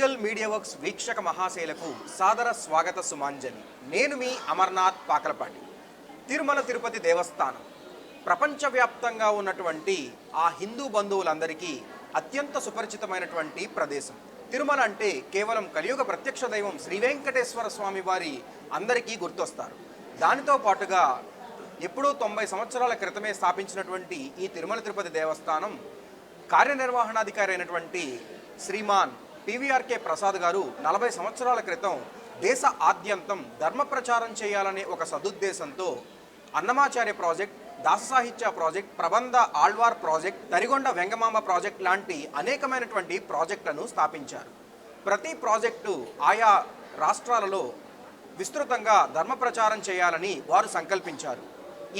Real media works వీక్షక మహాశైలకు సాదర స్వాగత సుమాంజలి. నేను మీ అమర్నాథ్ పాకలపాటి. తిరుమల తిరుపతి దేవస్థానం ప్రపంచవ్యాప్తంగా ఉన్నటువంటి ఆ హిందూ బంధువులందరికీ అత్యంత సుపరిచితమైనటువంటి ప్రదేశం. తిరుమల అంటే కేవలం కలియుగ ప్రత్యక్ష దైవం శ్రీ వెంకటేశ్వర స్వామి వారి అందరికీ గుర్తొస్తారు. దానితో పాటుగా ఎప్పుడూ 90 సంవత్సరాల క్రితమే స్థాపించినటువంటి ఈ తిరుమల తిరుపతి దేవస్థానం కార్యనిర్వహణాధికారి అయినటువంటి శ్రీమాన్ పివిఆర్కే ప్రసాద్ గారు 40 సంవత్సరాల క్రితం దేశ ఆద్యంతం ధర్మ ప్రచారం చేయాలనే ఒక సదుద్దేశంతో అన్నమాచార్య ప్రాజెక్ట్, దాస Sahitya project, Prabandha Alvar project, Tarigonda Vengamamba project లాంటి అనేకమైనటువంటి ప్రాజెక్టులను స్థాపించారు. ప్రతి ప్రాజెక్టు ఆయా రాష్ట్రాలలో విస్తృతంగా ధర్మ ప్రచారం చేయాలని వారు సంకల్పించారు.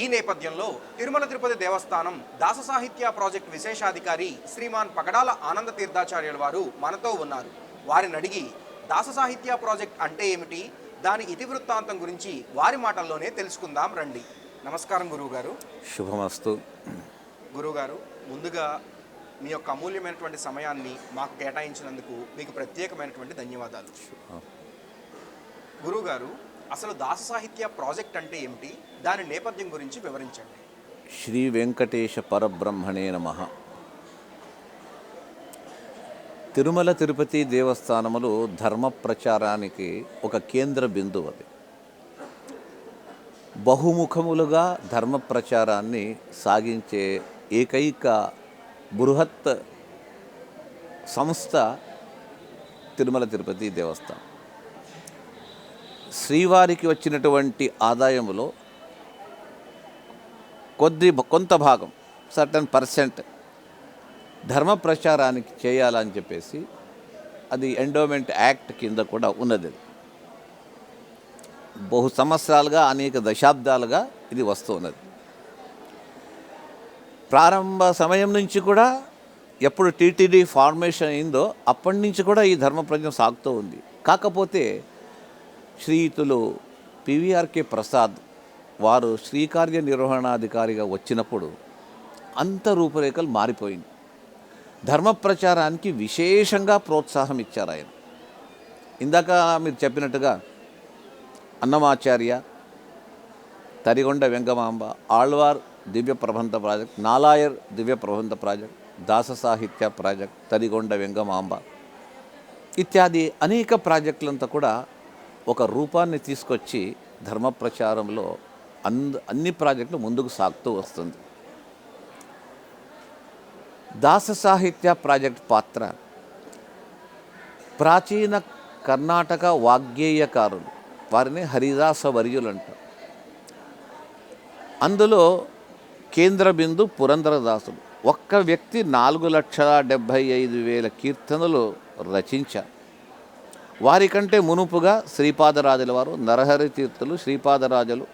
ఈ నేపథ్యంలో తిరుమల తిరుపతి దేవస్థానం దాస సాహిత్య ప్రాజెక్ట్ విశేషాధికారి శ్రీమాన్ పగడాల ఆనంద తీర్థాచార్యుల వారు మనతో ఉన్నారు. వారిని అడిగి దాస సాహిత్య ప్రాజెక్ట్ అంటే ఏమిటి, దాని ఇతివృత్తాంతం గురించి వారి మాటల్లోనే తెలుసుకుందాం రండి. నమస్కారం గురువుగారు. శుభమస్తు. గురువుగారు, ముందుగా మీ యొక్క అమూల్యమైనటువంటి సమయాన్ని మాకు కేటాయించినందుకు మీకు ప్రత్యేకమైనటువంటి ధన్యవాదాలు. గురువుగారు, అసలు దాస సాహిత్య ప్రాజెక్ట్ అంటే ఏమిటి, దాని నేపథ్యం గురించి వివరించండి. శ్రీ వెంకటేశ పరబ్రహ్మణే నమః. తిరుమల తిరుపతి దేవస్థానములు ధర్మ ప్రచారానికి ఒక కేంద్ర బిందువు. అది బహుముఖములుగా ధర్మ ప్రచారాన్ని సాగించే ఏకైక బృహత్ సంస్థ తిరుమల తిరుపతి దేవస్థానం. శ్రీవారికి వచ్చినటువంటి ఆదాయములో కొంత భాగం, సర్టన్ పర్సెంట్ ధర్మ ప్రచారానికి చేయాలని చెప్పేసి అది ఎండోమెంట్ యాక్ట్ కింద కూడా ఉన్నది. బహు సంవత్సరాలుగా, అనేక దశాబ్దాలుగా ఇది వస్తూ ఉన్నది. ప్రారంభ సమయం నుంచి కూడా, ఎప్పుడు టీటీడీ ఫార్మేషన్ అయిందో అప్పటి నుంచి కూడా ఈ ధర్మ ప్రచారం సాగుతూ ఉంది. కాకపోతే శ్రీయుతులు పివిఆర్కే ప్రసాద్ వారు శ్రీకార్య నిర్వహణాధికారిగా వచ్చినప్పుడు అంత రూపురేఖలు మారిపోయింది. ధర్మ ప్రచారానికి విశేషంగా ప్రోత్సాహం ఇచ్చారు ఆయన. ఇందాక మీరు చెప్పినట్టుగా అన్నమాచార్య, తరిగొండ వెంగమాంబ, ఆళ్వార్ దివ్య ప్రబంధ ప్రాజెక్ట్, నాలాయర్ దివ్య ప్రబంధ ప్రాజెక్ట్, దాస సాహిత్య ప్రాజెక్ట్, తరిగొండ వెంగమాంబ ఇత్యాది అనేక ప్రాజెక్టులంతా కూడా ఒక రూపాన్ని తీసుకొచ్చి ధర్మ ప్రచారంలో అన్ని ప్రాజెక్టులు ముందుకు సాగుతూ వస్తుంది. దాస సాహిత్య ప్రాజెక్ట్ పాత్ర ప్రాచీన కర్ణాటక వాగ్గేయకారులు, వారిని హరిదాస వర్యులు అంటారు. అందులో కేంద్ర బిందు పురంధరదాసుడు. ఒక్క వ్యక్తి 4,75,000 కీర్తనలు రచించారు. వారికంటే మునుపుగా శ్రీపాదరాజుల వారు, నరహరి తీర్థులు, శ్రీపాదరాజులు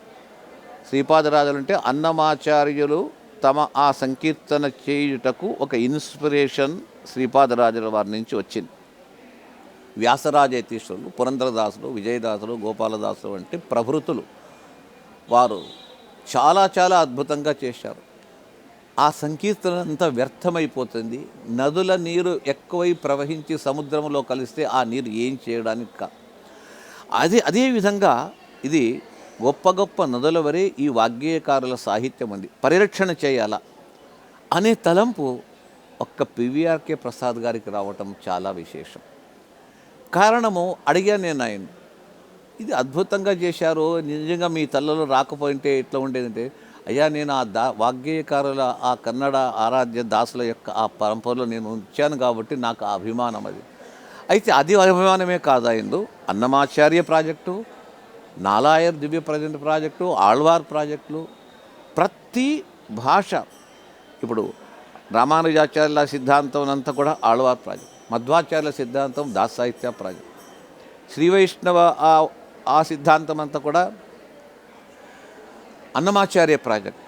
అంటే అన్నమాచార్యులు తమ ఆ సంకీర్తన చేయుటకు ఒక ఇన్స్పిరేషన్ శ్రీపాదరాజుల వారి నుంచి వచ్చింది. వ్యాసరాజయతీశ్వరులు, పురంధరదాసులు, విజయదాసులు, గోపాలదాసులు వంటి ప్రభృతులు వారు చాలా చాలా అద్భుతంగా చేశారు. ఆ సంకీర్తన అంతా వ్యర్థమైపోతుంది. నదుల నీరు ఎక్కువై ప్రవహించి సముద్రంలో కలిస్తే ఆ నీరు ఏం చేయడానికి అదేవిధంగా ఇది గొప్ప గొప్ప నదుల వరే ఈ వాగ్గేయకారుల సాహిత్యం ఉంది, పరిరక్షణ చేయాలా అనే తలంపు ఒక్క పివిఆర్కే ప్రసాద్ గారికి రావటం చాలా విశేషం. కారణము అడిగాను నేను ఆయన, ఇది అద్భుతంగా చేశారు, నిజంగా మీ తల్లలో రాకపోయింటే ఎట్లా ఉండేదంటే, అయ్యా నేను ఆ వాగ్గేయకారుల ఆ కన్నడ ఆరాధ్య దాసుల యొక్క ఆ పరంపరలో నేను వచ్చాను కాబట్టి నాకు ఆ అభిమానం అది. అయితే అది అభిమానమే కాదు, అయిందు అన్నమాచార్య ప్రాజెక్టు, నాలాయర్ దివ్య ప్రజెంట్ ప్రాజెక్టు, ఆళ్వార్ ప్రాజెక్టులు, ప్రతి భాష, ఇప్పుడు రామానుజాచార్యుల సిద్ధాంతం అంతా కూడా ఆళ్వార్ ప్రాజెక్ట్, మధ్వాచార్యుల సిద్ధాంతం దాస సాహిత్య ప్రాజెక్ట్, శ్రీ వైష్ణవ ఆ సిద్ధాంతం అంతా కూడా అన్నమాచార్య ప్రాజెక్ట్,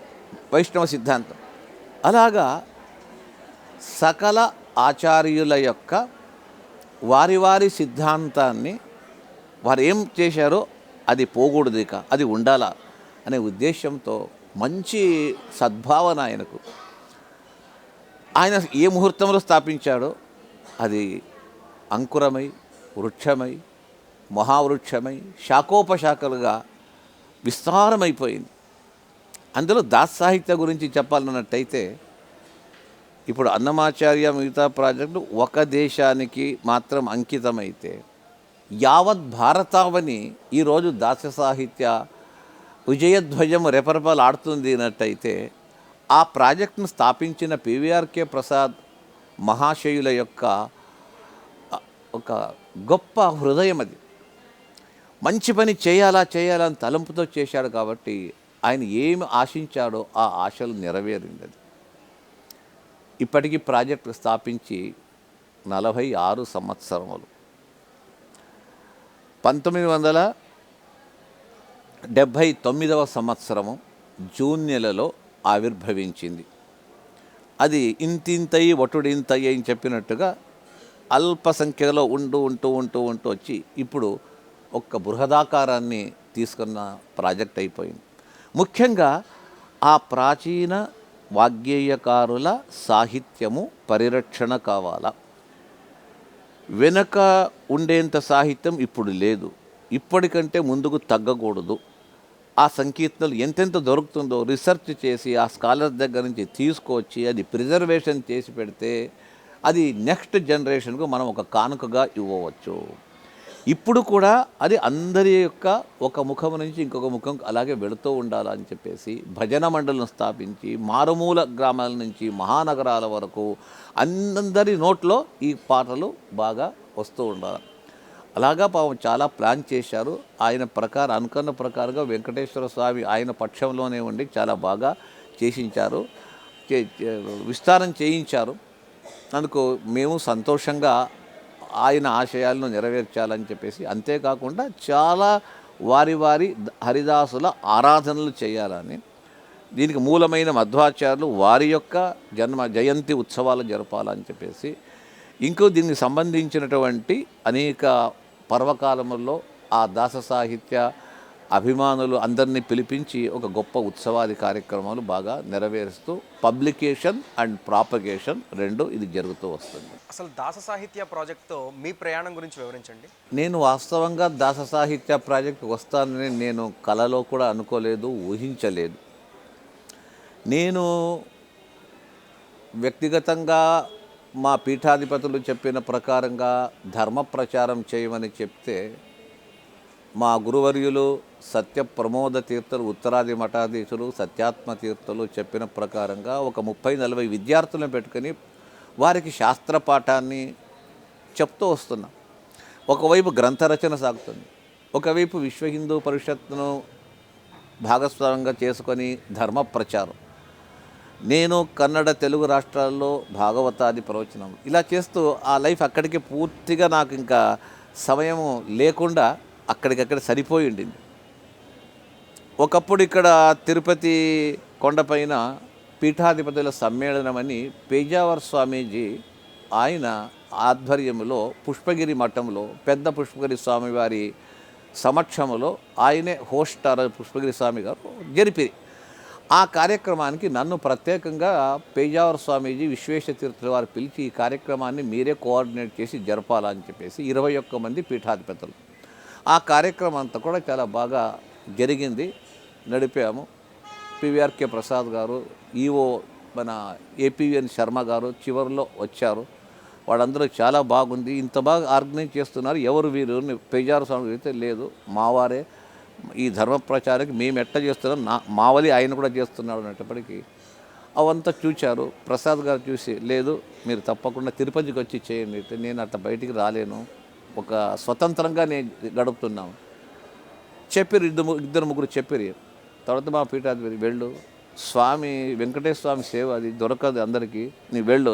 వైష్ణవ సిద్ధాంతం. అలాగా సకల ఆచార్యుల యొక్క వారి సిద్ధాంతాన్ని వారు ఏం చేశారో అది పోకూడదు, ఇక అది ఉండాలా అనే ఉద్దేశంతో మంచి సద్భావన ఆయనకు. ఆయన ఏ ముహూర్తంలో స్థాపించాడో అది అంకురమై వృక్షమై మహావృక్షమై శాఖోపశాఖలుగా విస్తారమైపోయింది. అందులో దాస సాహిత్య గురించి చెప్పాలన్నట్టయితే ఇప్పుడు అన్నమాచార్య మిగతా ప్రాజెక్టు ఒక దేశానికి మాత్రం అంకితమైతే యావత్ భారతావని ఈరోజు దాస సాహిత్య విజయధ్వజం రెపరెపలాడుతుంది అన్నట్టయితే ఆ ప్రాజెక్టును స్థాపించిన పివిఆర్కే ప్రసాద్ మహాశయుల యొక్క ఒక గొప్ప హృదయం అది. మంచి పని చేయాలని తలంపుతో చేశాడు కాబట్టి ఆయన ఏమి ఆశించాడో ఆ ఆశలు నెరవేరింది. అది ఇప్పటికీ ప్రాజెక్టు స్థాపించి 46 సంవత్సరములు. 1979వ సంవత్సరము జూన్ నెలలో ఆవిర్భవించింది. అది ఇంతింతయి ఒటుడింతయి అని చెప్పినట్టుగా అల్ప సంఖ్యలో ఉంటూ వచ్చి ఇప్పుడు ఒక్క బృహదాకారాన్ని తీసుకున్న ప్రాజెక్ట్ అయిపోయింది. ముఖ్యంగా ఆ ప్రాచీన వాగ్గేయకారుల సాహిత్యము పరిరక్షణ కావాలా. వెనక ఉండేంత సాహిత్యం ఇప్పుడు లేదు, ఇప్పటికంటే ముందుకు తగ్గకూడదు. ఆ సంకీర్తనలు ఎంతెంత దొరుకుతుందో రీసెర్చ్ చేసి ఆ స్కాలర్ దగ్గర నుంచి తీసుకొచ్చి అది ప్రిజర్వేషన్ చేసి పెడితే అది నెక్స్ట్ జనరేషన్కు మనం ఒక కానుకగా ఇవ్వవచ్చు. ఇప్పుడు కూడా అది అందరి యొక్క ఒక ముఖం నుంచి ఇంకొక ముఖం అలాగే వెళుతూ ఉండాలని చెప్పేసి భజన మండలను స్థాపించి మారుమూల గ్రామాల నుంచి మహానగరాల వరకు అందరి నోట్లో ఈ పాటలు బాగా వస్తూ ఉండాలి. అలాగా పాపం చాలా ప్లాన్ చేశారు. ఆయన అనుకున్న ప్రకారంగా వెంకటేశ్వర స్వామి ఆయన పక్షంలోనే ఉండి చాలా బాగా చేసించారు, విస్తారం చేయించారు. అందుకు మేము సంతోషంగా ఆయన ఆశయాలను నెరవేర్చాలని చెప్పేసి, అంతేకాకుండా చాలా వారి హరిదాసుల ఆరాధనలు చేయాలని, దీనికి మూలమైన మధ్వాచార్యులు వారి యొక్క జయంతి ఉత్సవాలు జరపాలని చెప్పేసి, ఇంకో దీనికి సంబంధించినటువంటి అనేక పర్వకాలముల్లో ఆ దాస సాహిత్య అభిమానులు అందరినీ పిలిపించి ఒక గొప్ప ఉత్సవాది కార్యక్రమాలు బాగా నెరవేరుస్తూ పబ్లికేషన్ అండ్ ప్రాపగేషన్ రెండు ఇది జరుగుతూ వస్తుంది. అసలు దాస సాహిత్య ప్రాజెక్ట్తో మీ ప్రయాణం గురించి వివరించండి. నేను వాస్తవంగా దాస సాహిత్య ప్రాజెక్ట్ వస్తానని నేను కలలో కూడా అనుకోలేదు, ఊహించలేదు. నేను వ్యక్తిగతంగా మా పీఠాధిపతులు చెప్పిన ప్రకారంగా ధర్మ ప్రచారం చేయమని చెప్తే మా గురువర్యులు సత్య ప్రమోద తీర్థులు ఉత్తరాది మఠాధీశులు సత్యాత్మ తీర్థులు చెప్పిన ప్రకారంగా ఒక 30-40 విద్యార్థులను పెట్టుకొని వారికి శాస్త్ర పాఠాన్ని చెప్తూ వస్తున్నాం. ఒకవైపు గ్రంథరచన సాగుతుంది, ఒకవైపు విశ్వ హిందూ పరిషత్తును భాగస్వామ్యంగా చేసుకొని ధర్మ ప్రచారం. నేను కన్నడ తెలుగు రాష్ట్రాల్లో భాగవతాది ప్రవచనం ఇలా చేస్తూ ఆ లైఫ్ అక్కడికి పూర్తిగా నాకు ఇంకా సమయం లేకుండా అక్కడికక్కడ సరిపోయి ఉండింది. ఒకప్పుడు ఇక్కడ తిరుపతి కొండపైన పీఠాధిపతుల సమ్మేళనం అని పేజావర్ స్వామీజీ ఆయన ఆధ్వర్యంలో పుష్పగిరి మఠంలో పెద్ద పుష్పగిరి స్వామివారి సమక్షంలో ఆయనే హోస్టార్ పుష్పగిరి స్వామి గారు జరిపి ఆ కార్యక్రమానికి నన్ను ప్రత్యేకంగా పేజావర్ స్వామీజీ విశ్వేశతీర్థుల వారు పిలిచి ఈ కార్యక్రమాన్ని మీరే కోఆర్డినేట్ చేసి జరపాలని చెప్పేసి 21 మంది పీఠాధిపతులు. ఆ కార్యక్రమం అంతా కూడా చాలా బాగా జరిగింది, నడిపాము. పివిఆర్కే ప్రసాద్ గారు, ఈఓ మన ఏపీఎన్ శర్మ గారు చివరిలో వచ్చారు. వాళ్ళందరూ చాలా బాగుంది, ఇంత బాగా ఆర్గనైజ్ చేస్తున్నారు, ఎవరు వీరు పేజావర్ స్వామి అయితే లేదు మావారే ఈ ధర్మ ప్రచారానికి మేము ఎట్ట చేస్తున్నాం, మావలి ఆయన కూడా చేస్తున్నాడు అనేటప్పటికీ అవంతా చూచారు. ప్రసాద్ గారు చూసి లేదు మీరు తప్పకుండా తిరుపతికి వచ్చి చేయండి, నేను అట్లా బయటికి రాలేను, ఒక స్వతంత్రంగా నేను గడుపుతున్నాము చెప్పిరు. ఇద్దరు ముగ్గురు చెప్పిరు. తర్వాత మా పీఠాధిపతి వెళ్ళు, స్వామి వెంకటేశ్వర స్వామి సేవ అది దొరకదు అందరికీ, నీ వెళ్ళు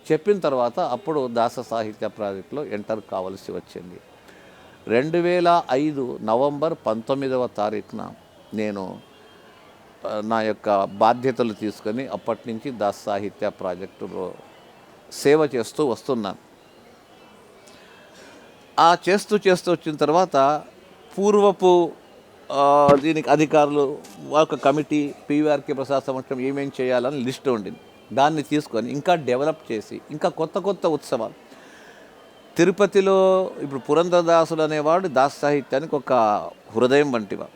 చెప్పిన తర్వాత అప్పుడు దాస సాహిత్య ప్రాజెక్టులో ఎంటర్ కావాల్సి వచ్చింది. 2005 నవంబర్ 19వ తారీఖున నేను నా యొక్క బాధ్యతలు తీసుకొని అప్పటి నుంచి దాస సాహిత్య ప్రాజెక్టులో సేవ చేస్తూ వస్తున్నాను. ఆ చేస్తూ వచ్చిన తర్వాత పూర్వపు దీనికి అధికారులు ఒక కమిటీ పివిఆర్కే ప్రసాద్ సమక్షం ఏమేం చేయాలని లిస్ట్ ఉండింది. దాన్ని తీసుకొని ఇంకా డెవలప్ చేసి ఇంకా కొత్త ఉత్సవాలు తిరుపతిలో ఇప్పుడు పురంధరదాసులు అనేవాడు దాస సాహిత్యానికి ఒక హృదయం వంటివా.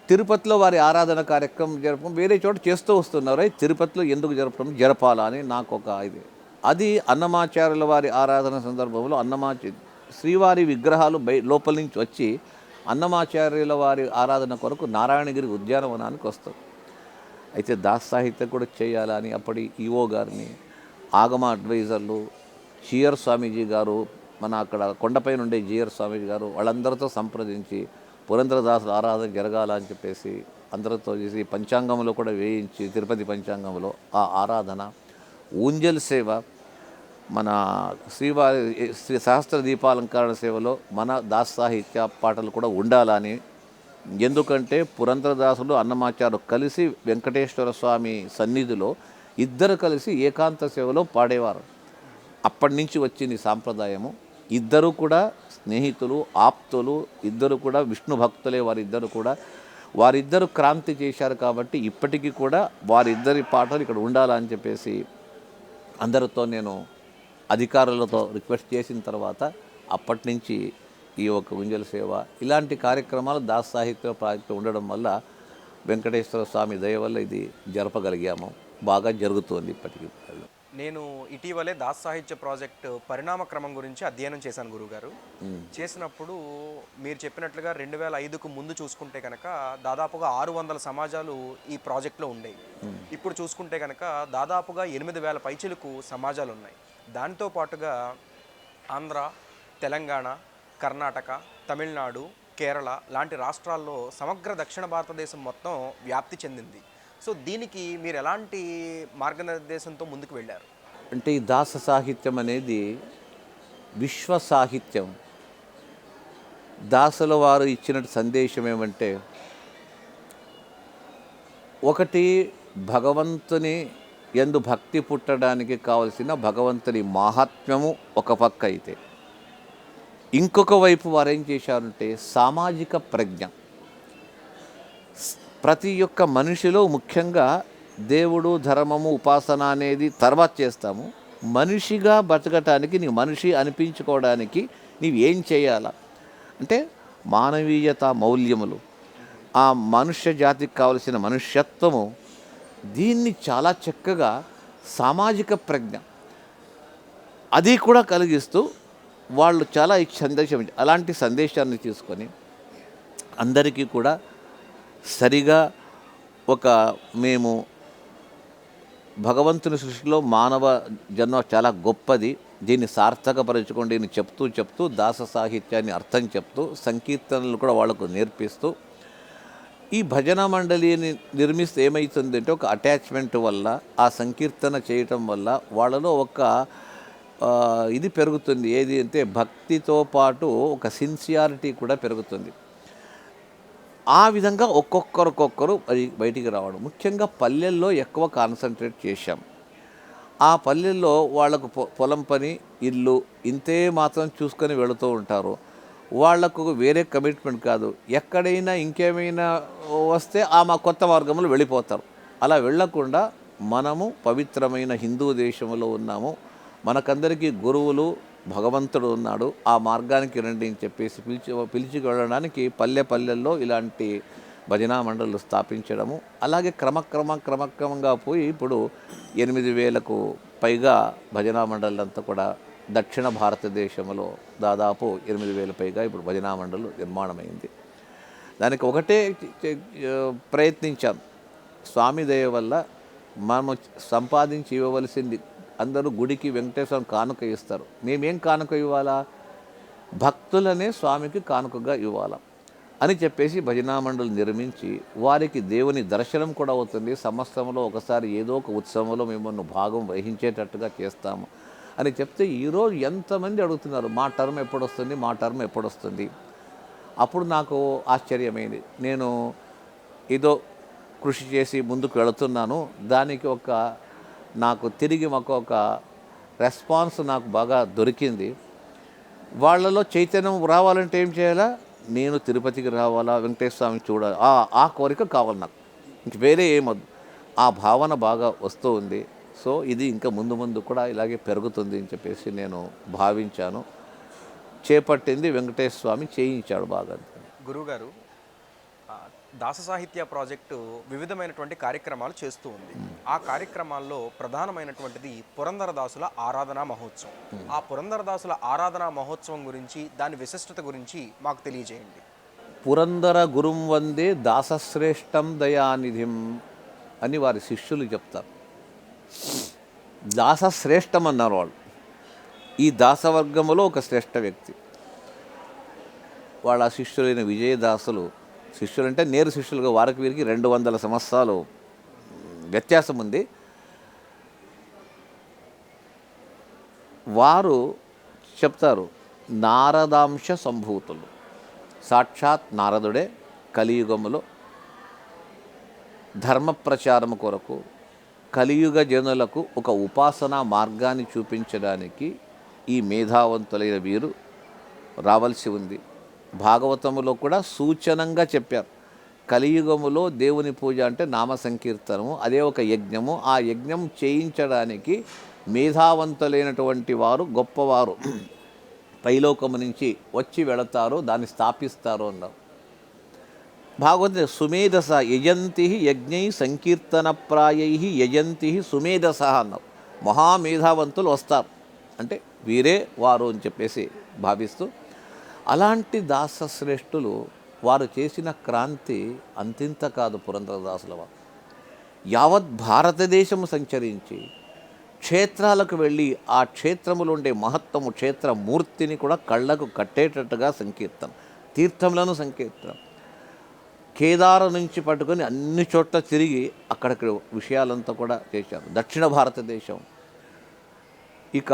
తిరుపతిలో వారి ఆరాధన కార్యక్రమం జరపడం వేరే చోట చేస్తూ వస్తున్నారు. తిరుపతిలో ఎందుకు జరపాలా అని నాకు ఒక ఇది. అది అన్నమాచార్యుల వారి ఆరాధన సందర్భంలో శ్రీవారి విగ్రహాలు లోపల నుంచి వచ్చి అన్నమాచార్యుల వారి ఆరాధన కొరకు నారాయణగిరి ఉద్యానవనానికి వస్తారు. అయితే దాస సాహిత్యం కూడా చేయాలని అప్పటి ఈఓ గారిని, ఆగమ అడ్వైజర్లు, జిఆర్ స్వామీజీ గారు, మన అక్కడ కొండపై నుండే జిఆర్ స్వామీజీ గారు, వాళ్ళందరితో సంప్రదించి పురంధరదాసుల ఆరాధన జరగాలని చెప్పేసి అందరితో చేసి పంచాంగంలో కూడా వేయించి, తిరుపతి పంచాంగంలో ఆ ఆరాధన, ఊంజల్ సేవ, మన శ్రీవారి శ్రీ సహస్ర దీపాలంకరణ సేవలో మన దాస సాహిత్య పాటలు కూడా ఉండాలని. ఎందుకంటే పురంధరదాసులు అన్నమాచారు కలిసి వెంకటేశ్వర స్వామి సన్నిధిలో ఇద్దరు కలిసి ఏకాంత సేవలో పాడేవారు. అప్పటి నుంచి వచ్చింది సాంప్రదాయము. ఇద్దరు కూడా స్నేహితులు, ఆప్తులు, ఇద్దరు కూడా విష్ణు భక్తులే. వారిద్దరు క్రాంతి చేశారు కాబట్టి ఇప్పటికీ కూడా వారిద్దరి పాటలు ఇక్కడ ఉండాలని చెప్పేసి అందరితో నేను అధికారులతో రిక్వెస్ట్ చేసిన తర్వాత అప్పటి నుంచి ఈ ఒక ఉంజల సేవ ఇలాంటి కార్యక్రమాలు దాస సాహిత్య ప్రాజెక్టు ఉండడం వల్ల వెంకటేశ్వర స్వామి దయ వల్ల ఇది జరపగలిగాము. బాగా జరుగుతుంది ఇప్పటికీ. నేను ఇటీవలే దాస సాహిత్య ప్రాజెక్టు పరిణామ క్రమం గురించి అధ్యయనం చేశాను గురువుగారు. చేసినప్పుడు మీరు చెప్పినట్లుగా 2005కు ముందు చూసుకుంటే కనుక దాదాపుగా 600 సమాజాలు ఈ ప్రాజెక్టులో ఉండేవి. ఇప్పుడు చూసుకుంటే కనుక దాదాపుగా 8,000 పైచిలకు సమాజాలు ఉన్నాయి. దానితో పాటుగా ఆంధ్ర, తెలంగాణ, కర్ణాటక, తమిళనాడు, కేరళ లాంటి రాష్ట్రాల్లో సమగ్ర దక్షిణ భారతదేశం మొత్తం వ్యాప్తి చెందింది. సో దీనికి మీరు ఎలాంటి మార్గనిర్దేశంతో ముందుకు వెళ్ళారు? అంటే ఈ దాస సాహిత్యం అనేది విశ్వ సాహిత్యం. దాసుల వారు ఇచ్చిన సందేశం ఏమంటే, ఒకటి భగవంతుని యందు భక్తి పుట్టడానికి కావలసిన భగవంతుని మహాత్మ్యము ఒక పక్క అయితే, ఇంకొక వైపు వారు ఏం చేశారంటే సామాజిక ప్రజ్ఞ. ప్రతి ఒక్క మనిషిలో ముఖ్యంగా దేవుడు, ధర్మము, ఉపాసన అనేది తర్వాత చేస్తాము. మనిషిగా బతకటానికి, నీ మనిషి అనిపించుకోవడానికి నీవు ఏం చేయాలా అంటే మానవీయత మౌల్యములు, ఆ మనుష్య జాతికి కావలసిన మనుష్యత్వము, దీన్ని చాలా చక్కగా సామాజిక ప్రజ్ఞ అది కూడా కలిగిస్తూ వాళ్ళు చాలా సందేశం, అలాంటి సందేశాన్ని తీసుకొని అందరికీ కూడా సరిగా మేము భగవంతుని సృష్టిలో మానవ జన్మ చాలా గొప్పది, దీన్ని సార్థకపరచుకోండి అని చెప్తూ దాస సాహిత్యాన్ని అర్థం చెప్తూ సంకీర్తనలు కూడా వాళ్ళకు నేర్పిస్తూ ఈ భజన మండలిని నిర్మిస్తే ఏమవుతుందంటే ఒక అటాచ్మెంట్ వల్ల, ఆ సంకీర్తన చేయటం వల్ల వాళ్ళలో ఒక ఇది పెరుగుతుంది. ఏది అంటే భక్తితో పాటు ఒక సిన్సియారిటీ కూడా పెరుగుతుంది. ఆ విధంగా ఒక్కొక్కరు బయటికి రావడం. ముఖ్యంగా పల్లెల్లో ఎక్కువ కాన్సన్ట్రేట్ చేశాం. ఆ పల్లెల్లో వాళ్ళకు పొలం పని, ఇల్లు ఇంతే మాత్రం చూసుకొని వెళుతూ ఉంటారు. వాళ్లకు వేరే కమిట్మెంట్ కాదు. ఎక్కడైనా ఇంకేమైనా వస్తే మా కొత్త మార్గంలో వెళ్ళిపోతారు. అలా వెళ్ళకుండా మనము పవిత్రమైన హిందూ దేశంలో ఉన్నాము, మనకందరికీ గురువులు భగవంతుడు ఉన్నాడు, ఆ మార్గానికి రండి అని చెప్పేసి పిలిచి వెళ్ళడానికి పల్లెల్లో ఇలాంటి భజనా మండళ్ళు స్థాపించడము. అలాగే క్రమక్రమంగా పోయి ఇప్పుడు 8,000కు పైగా భజనా మండళ్ళంతా కూడా దక్షిణ భారతదేశంలో దాదాపు 8,000 పైగా ఇప్పుడు భజనా మండళ్ళు నిర్మాణమైంది. దానికి ఒకటే ప్రయత్నించాం. స్వామి దయ వల్ల మనము సంపాదించి ఇవ్వవలసింది, అందరూ గుడికి వెంకటేశ్వరం కానుక ఇస్తారు. మేమేం కానుక ఇవ్వాలా? భక్తులనే స్వామికి కానుకగా ఇవ్వాలా అని చెప్పేసి భజనా మండలి నిర్మించి వారికి దేవుని దర్శనం కూడా అవుతుంది. సంవత్సరంలో ఒకసారి ఏదో ఒక ఉత్సవంలో మిమ్మల్ని భాగం వహించేటట్టుగా చేస్తాము అని చెప్తే ఈరోజు ఎంతమంది అడుగుతున్నారు, మా టర్మ్ ఎప్పుడొస్తుంది. అప్పుడు నాకు ఆశ్చర్యమైంది. నేను ఏదో కృషి చేసి ముందుకు వెళుతున్నాను, దానికి నాకు తిరిగి ఒక రెస్పాన్స్ నాకు బాగా దొరికింది. వాళ్ళలో చైతన్యం రావాలంటే ఏం చేయాలా? నేను తిరుపతికి రావాలా, వెంకటేశ్వర స్వామిని చూడాలి, ఆ కోరిక కావాలి నాకు, ఇంక వేరే ఏమొద్దు. ఆ భావన బాగా వస్తూ ఉంది. సో ఇది ఇంకా ముందు ముందు కూడా ఇలాగే పెరుగుతుంది అని చెప్పేసి నేను భావించాను. చేపట్టింది వెంకటేశ్వర స్వామి, చేయించాడు బాగా. గురువుగారు, దాస సాహిత్య ప్రాజెక్టు వివిధమైనటువంటి కార్యక్రమాలు చేస్తూ ఉంది. ఆ కార్యక్రమాల్లో ప్రధానమైనటువంటిది పురంధరదాసుల ఆరాధనా మహోత్సవం. ఆ పురంధరదాసుల ఆరాధనా మహోత్సవం గురించి, దాని విశిష్టత గురించి మాకు తెలియజేయండి. పురందర గురుం వందే దాసశ్రేష్టం దయానిధిం అని వారి శిష్యులు చెప్తారు. దాసశ్రేష్టం అన్నారు వాళ్ళు. ఈ దాసవర్గములో ఒక శ్రేష్ఠ వ్యక్తి. వాళ్ళ శిష్యులైన విజయదాసులు, శిష్యులు అంటే నేరు శిష్యులుగా, వారికి వీరికి 200 సంవత్సరాలు వ్యత్యాసం ఉంది. వారు చెప్తారు, నారదాంశ సంభూతులు. సాక్షాత్ నారదుడే కలియుగములో ధర్మ ప్రచారము కొరకు కలియుగ జనులకు ఒక ఉపాసనా మార్గాన్ని చూపించడానికి ఈ మేధావంతులైన వీరు రావాల్సి ఉంది. భాగవతములో కూడా సూచనంగా చెప్పారు, కలియుగములో దేవుని పూజ అంటే నామ సంకీర్తనము, అదే ఒక యజ్ఞము. ఆ యజ్ఞం చేయించడానికి మేధావంతులైనటువంటి వారు, గొప్పవారు పైలోకము నుంచి వచ్చి వెళతారు, దాన్ని స్థాపిస్తారు అన్నారు. భాగవత సుమేధస యజంతి యజ్ఞై సంకీర్తనప్రాయై యజంతి సుమేధస అన్నారు. మహామేధావంతులు వస్తారు అంటే వీరే వారు అని చెప్పేసి భావిస్తూ, అలాంటి దాసశ్రేష్ఠులు వారు చేసిన క్రాంతి అంతింత కాదు. పురంధరదాసుల వారు యావత్ భారతదేశము సంచరించి క్షేత్రాలకు వెళ్ళి ఆ క్షేత్రములో ఉండే మహత్వము, క్షేత్రమూర్తిని కూడా కళ్ళకు కట్టేటట్టుగా సంకీర్తన, తీర్థములను సంకీర్తన, కేదార నుంచి పట్టుకొని అన్ని చోట్ల తిరిగి అక్కడక్కడ విషయాలంతా కూడా చేశారు. దక్షిణ భారతదేశం, ఇక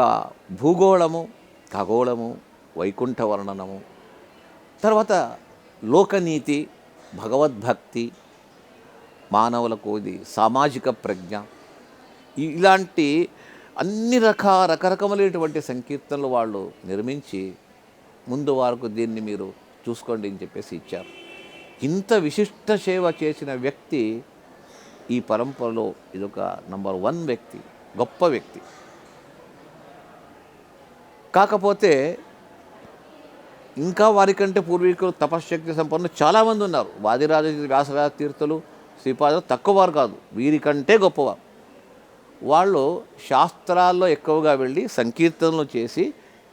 భూగోళము, ఖగోళము, వైకుంఠ వర్ణనము, తర్వాత లోకనీతి, భగవద్భక్తి, మానవులకు ఇది సామాజిక ప్రజ్ఞ, ఇలాంటి అన్ని రకరకములైనటువంటి సంకీర్తనలు వాళ్ళు నిర్మించి ముందు వరకు దీన్ని మీరు చూసుకోండి అని చెప్పేసి ఇచ్చారు. ఇంత విశిష్ట సేవ చేసిన వ్యక్తి ఈ పరంపరలో ఇదొక నంబర్ 1 వ్యక్తి, గొప్ప వ్యక్తి. కాకపోతే ఇంకా వారికంటే పూర్వీకులు తపశ్శక్తి సంపన్నులు చాలామంది ఉన్నారు. వాదిరాజ, వ్యాసరాజ తీర్థులు, శ్రీపాదులు తక్కువ వారు కాదు, వీరికంటే గొప్పవారు. వాళ్ళు శాస్త్రాల్లో ఎక్కువగా వెళ్ళి సంకీర్తనలు చేసి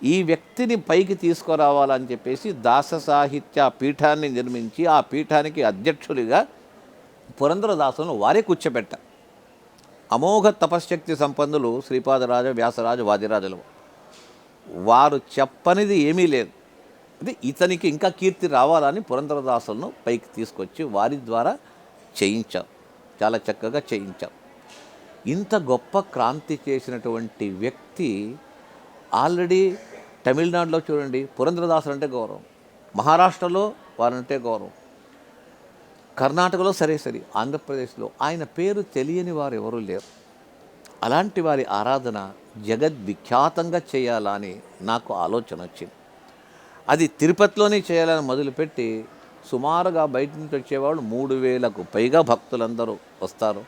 ఈ వ్యక్తిని పైకి తీసుకురావాలని చెప్పేసి దాస సాహిత్య పీఠాన్ని నిర్మించి ఆ పీఠానికి అధ్యక్షుడిగా పురంధరదాసులను వారే కూర్చోబెట్టారు. అమోఘ తపశ్శక్తి సంపన్నులు శ్రీపాదరాజ, వ్యాసరాజ, వాదిరాజులు. వారు చెప్పనిది ఏమీ లేదు. అంటే ఇతనికి ఇంకా కీర్తి రావాలని పురంధరదాసులను పైకి తీసుకొచ్చి వారి ద్వారా చేయించాం, చాలా చక్కగా చేయించాం. ఇంత గొప్ప క్రాంతి చేసినటువంటి వ్యక్తి ఆల్రెడీ తమిళనాడులో చూడండి పురంధరదాసులు అంటే గౌరవం, మహారాష్ట్రలో వారంటే గౌరవం, కర్ణాటకలో సరే, ఆంధ్రప్రదేశ్లో ఆయన పేరు తెలియని వారు ఎవరూ లేరు. అలాంటి వారి ఆరాధన జగద్విఖ్యాతంగా చేయాలని నాకు ఆలోచన వచ్చింది. అది తిరుపతిలోనే చేయాలని మొదలుపెట్టి సుమారుగా బయట నుంచి వచ్చేవాళ్ళు 3000కు పైగా భక్తులందరూ వస్తారు.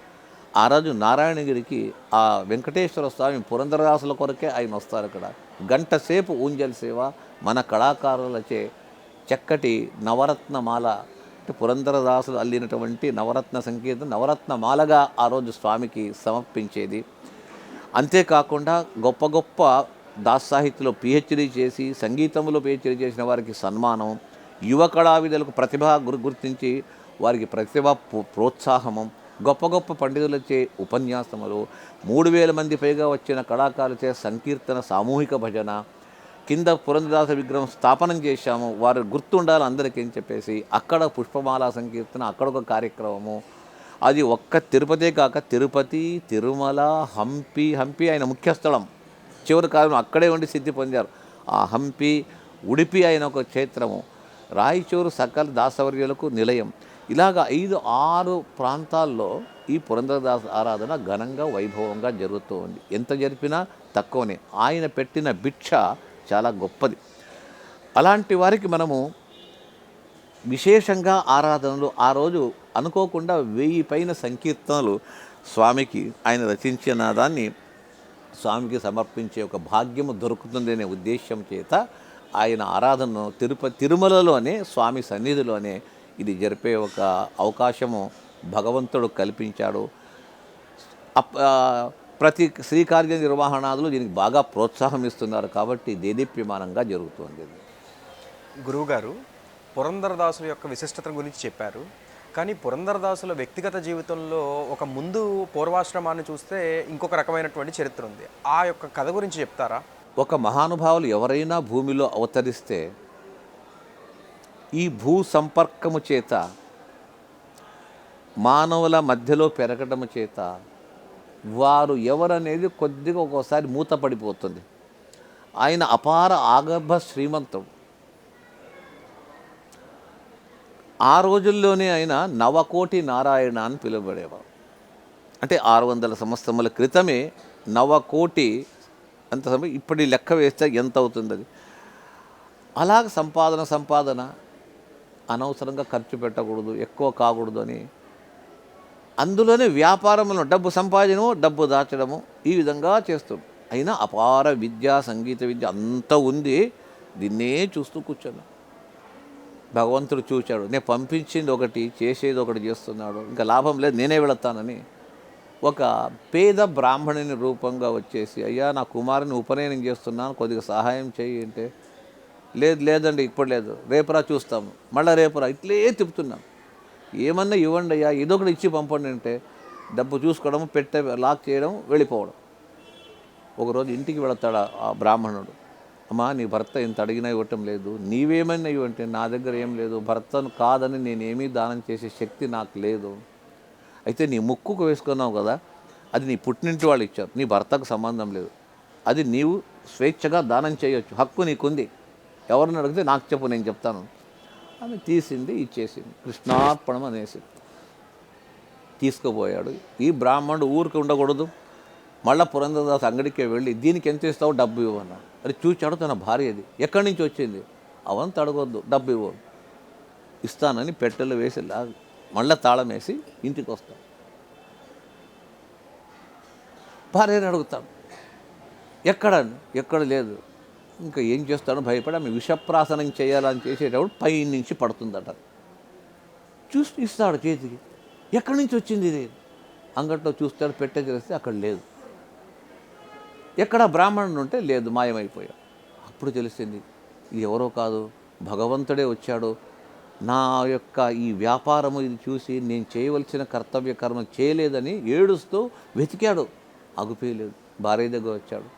ఆ రోజు నారాయణగిరికి ఆ వెంకటేశ్వర స్వామి పురంధరదాసుల కొరకే ఆయన వస్తారు. అక్కడ గంట సేపు ఊంజల్ సేవ మన కళాకారులచే చక్కటి నవరత్నమాల, అంటే పురంధరదాసులు అల్లినటువంటి నవరత్న సంకీర్తన నవరత్నమాలగా ఆ రోజు స్వామికి సమర్పించేది. అంతేకాకుండా గొప్ప గొప్ప దాస సాహిత్యంలో పిహెచ్డీ చేసి సంగీతంలో పిహెచ్డీ చేసిన వారికి సన్మానం, యువ కళావిధులకు ప్రతిభ గుర్తించి వారికి ప్రతిభ ప్రోత్సాహము, గొప్ప గొప్ప పండితులచే ఉపన్యాసములు, 3000 మంది పైగా వచ్చిన కళాకారులచే సంకీర్తన, సామూహిక భజన, కింద పురంధరదాస విగ్రహం స్థాపనం చేశాము, వారు గుర్తుండాలి అందరికీ అని చెప్పేసి అక్కడ పుష్పమాల సంకీర్తన, అక్కడ ఒక కార్యక్రమము. అది ఒక్క తిరుపతే కాక తిరుపతి, తిరుమల, హంపి ఆయన ముఖ్య స్థలం, చివరి కాలం అక్కడే ఉండి సిద్ధి పొందారు. ఆ హంపి, ఉడిపి ఆయన ఒక క్షేత్రము, రాయచూరు సకల దాసవర్యులకు నిలయం. ఇలాగ 5-6 ప్రాంతాల్లో ఈ పురంధరదాస ఆరాధన ఘనంగా వైభవంగా జరుగుతూ ఉంది. ఎంత జరిపినా తక్కువనే. ఆయన పెట్టిన భిక్ష చాలా గొప్పది. అలాంటి వారికి మనము విశేషంగా ఆరాధనలు, ఆ రోజు అనుకోకుండా 1000 పైన సంకీర్తనలు స్వామికి ఆయన రచించిన దాన్ని స్వామికి సమర్పించే ఒక భాగ్యము దొరుకుతుందనే ఉద్దేశం చేత ఆయన ఆరాధనను తిరుమలలోనే స్వామి సన్నిధిలోనే ఇది జరిపే ఒక అవకాశము భగవంతుడు కల్పించాడు. ప్రతి శ్రీకార్య నిర్వహణాదులు దీనికి బాగా ప్రోత్సాహం ఇస్తున్నారు కాబట్టి దేదీప్యమానంగా జరుగుతుంది. గురువుగారు పురంధరదాసుల యొక్క విశిష్టత గురించి చెప్పారు. కానీ పురంధరదాసుల వ్యక్తిగత జీవితంలో ఒక ముందు పూర్వాశ్రమాన్ని చూస్తే ఇంకొక రకమైనటువంటి చరిత్ర ఉంది. ఆ యొక్క కథ గురించి చెప్తారా? ఒక మహానుభావులు ఎవరైనా భూమిలో అవతరిస్తే ఈ భూ సంపర్కము చేత మానవుల మధ్యలో పెరగటము చేత వారు ఎవరనేది కొద్దిగా ఒక్కోసారి మూతపడిపోతుంది. ఆయన అపార ఆగర్భ శ్రీమంతుడు. ఆ రోజుల్లోనే ఆయన నవకోటి నారాయణ అని పిలువబడేవారు. అంటే 600 సంవత్సరముల క్రితమే నవకోటి అంత సమయం. ఇప్పటి లెక్క వేస్తే ఎంత అవుతుంది అది. అలాగ సంపాదన అనవసరంగా ఖర్చు పెట్టకూడదు, ఎక్కువ కాకూడదు అని అందులోనే వ్యాపారంలో డబ్బు సంపాదనము, డబ్బు దాచడము ఈ విధంగా చేస్తాడు. అయినా అపార విద్య, సంగీత విద్య అంతా ఉంది. దీన్నే చూస్తూ కూర్చున్నాడు. భగవంతుడు చూచాడు, నేను పంపించింది ఒకటి, చేసేది ఒకటి చేస్తున్నాడు, ఇంకా లాభం లేదు, నేనే వెళతానని ఒక పేద బ్రాహ్మణుని రూపంగా వచ్చేసి, అయ్యా నా కుమారుని ఉపనయనం చేస్తున్నాను, కొద్దిగా సహాయం చేయి అంటే, లేదండి ఇప్పుడు లేదు, రేపురా చూస్తాము, మళ్ళీ రేపురా, ఇట్లే తిప్పుతున్నాం. ఏమన్నా ఇవ్వండి అయ్యా, ఇదొకటి ఇచ్చి పంపండి అంటే డబ్బు చూసుకోవడం, లాక్ చేయడం, వెళ్ళిపోవడం. ఒకరోజు ఇంటికి వెళతాడు ఆ బ్రాహ్మణుడు. అమ్మా నీ భర్త ఎంత అడిగినా ఇవ్వటం లేదు, నీవేమైనా ఇవ్వంటే నా దగ్గర ఏం లేదు, భర్తను కాదని నేనేమీ దానం చేసే శక్తి నాకు లేదు. అయితే నీ ముక్కుకు వేసుకున్నావు కదా, అది నీ పుట్టినింటి వాళ్ళు ఇచ్చారు, నీ భర్తకు సంబంధం లేదు, అది నీవు స్వేచ్ఛగా దానం చేయొచ్చు, హక్కు నీకుంది, ఎవరిని అడిగితే నాకు చెప్పు, నేను చెప్తాను. ఆమె తీసింది, ఇచ్చేసింది, కృష్ణార్పణం అనేసి తీసుకుపోయాడు. ఈ బ్రాహ్మణుడు ఊరికి ఉండకూడదు, మళ్ళీ పురంధరదాస్ అంగడికే వెళ్ళి దీనికి ఎంత ఇస్తావు, డబ్బు ఇవ్వన్నాడు. అది చూచాడు తన భార్యది, ఎక్కడి నుంచి వచ్చింది, అవంతా అడగొద్దు, డబ్బు ఇవ్వు, ఇస్తానని పెట్టెలు వేసి మళ్ళీ తాళం వేసి ఇంటికి వస్తాడు. భార్యని అడుగుతాడు, ఎక్కడ లేదు. ఇంకా ఏం చేస్తాడో భయపడి ఆమె విషప్రాసనం చేయాలని చేసేటప్పుడు పై నుంచి పడుతుందట. చూసి ఇస్తాడు చేతికి, ఎక్కడి నుంచి వచ్చింది ఇది, అంగట్లో చూస్తాడు, పెట్టె చేస్తే అక్కడ లేదు. ఎక్కడ బ్రాహ్మణుడు ఉంటే లేదు, మాయమైపోయాడు. అప్పుడు తెలిసింది ఇది ఎవరో కాదు, భగవంతుడే వచ్చాడు. నా యొక్క ఈ వ్యాపారము ఇది చూసి నేను చేయవలసిన కర్తవ్య కర్మ చేయలేదని ఏడుస్తూ వెతికాడు, అగుపేయలేదు. భార్య దగ్గర వచ్చాడు,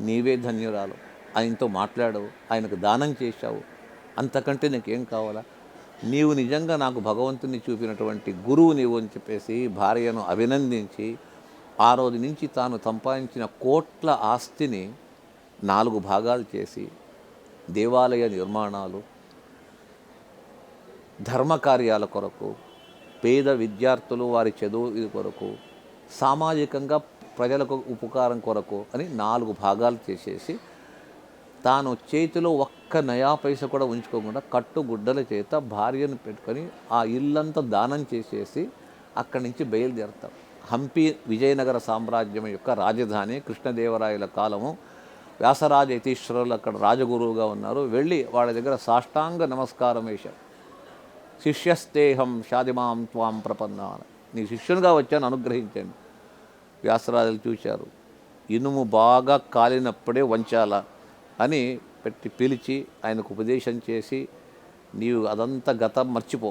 నీవే ధన్యురాలు, ఆయనతో మాట్లాడావు, ఆయనకు దానం చేశావు, అంతకంటే నీకేం కావాలా, నీవు నిజంగా నాకు భగవంతుని చూపినటువంటి గురువు నీవు అని చెప్పేసి భార్యను అభినందించి ఆ రోజు నుంచి తాను సంపాదించిన కోట్ల ఆస్తిని 4 భాగాలు చేసి దేవాలయ నిర్మాణాలు, ధర్మకార్యాల కొరకు, పేద విద్యార్థులు వారి చదువు కొరకు, సామాజికంగా ప్రజలకు ఉపకారం కొరకు అని 4 భాగాలు చేసేసి తాను చేతిలో ఒక్క నయా పైస కూడా ఉంచుకోకుండా కట్టుగుడ్డల చేత భార్యను పెట్టుకొని ఆ ఇల్లంతా దానం చేసేసి అక్కడి నుంచి బయలుదేరతాం. హంపి విజయనగర సామ్రాజ్యం యొక్క రాజధాని, కృష్ణదేవరాయల కాలము. వ్యాసరాజ యతీశ్వరులు అక్కడ రాజగురువుగా ఉన్నారు. వెళ్ళి వాళ్ళ దగ్గర సాష్టాంగ నమస్కారం వేశారు. శిష్యస్తేహం షాదిమాం త్వాం ప్రపన్న, నీ శిష్యునిగా వచ్చాను, అనుగ్రహించండి. వ్యాసరాజులు చూశారు, ఇనుము బాగా కాలినప్పుడే వంచాల అని పెట్టి పిలిచి ఆయనకు ఉపదేశం చేసి, నీవు అదంతా గతం మర్చిపో,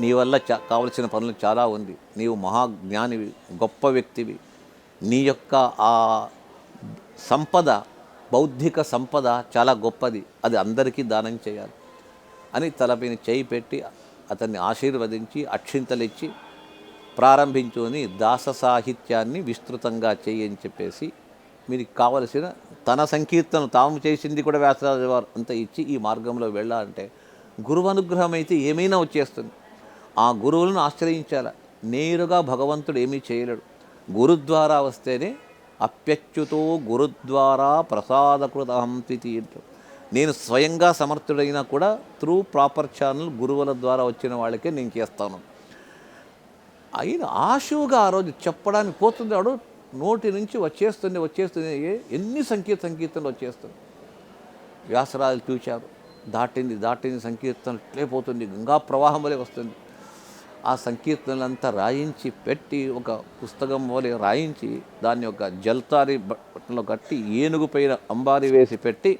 నీ వల్ల కావలసిన పనులు చాలా ఉంది, నీవు మహాజ్ఞానివి, గొప్ప వ్యక్తివి, నీ యొక్క ఆ సంపద, బౌద్ధిక సంపద చాలా గొప్పది, అది అందరికీ దానం చేయాలి అని తలపైన చేయి పెట్టి అతన్ని ఆశీర్వదించి అక్షింతలిచ్చి ప్రారంభించుకొని దాస సాహిత్యాన్ని విస్తృతంగా చేయని చెప్పేసి మీకు కావలసిన తన సంకీర్తన తాము చేసింది కూడా వ్యాసరాజు వారు అంతా ఇచ్చి ఈ మార్గంలో వెళ్ళాలంటే గురువు అనుగ్రహం అయితే ఏమైనా వచ్చేస్తుంది. ఆ గురువులను ఆశ్రయించాల. నేరుగా భగవంతుడు ఏమీ చేయలేడు, గురుద్వారా వస్తేనే అప్యచ్యుతో గురుద్వారా ప్రసాదకృతహం స్థితి. నేను స్వయంగా సమర్థుడైనా కూడా త్రూ ప్రాపర్ ఛానల్ గురువుల ద్వారా వచ్చిన వాళ్ళకే నేను చేస్తాను. ఆయన ఆశువుగా ఆ రోజు చెప్పడానికి పోతున్నాడు, నోటి నుంచి వచ్చేస్తుంది ఎన్ని సంకీర్తనలు వచ్చేస్తుంది. వ్యాసరాజు చూశారు, దాటింది సంకీర్తన ఇట్లే పోతుంది, గంగా ప్రవాహం వలె వస్తుంది. ఆ సంకీర్తనలంతా రాయించి పెట్టి ఒక పుస్తకం వలె రాయించి దాన్ని ఒక జల్తారి బట్టలో కట్టి ఏనుగు పైన అంబారి వేసి పెట్టి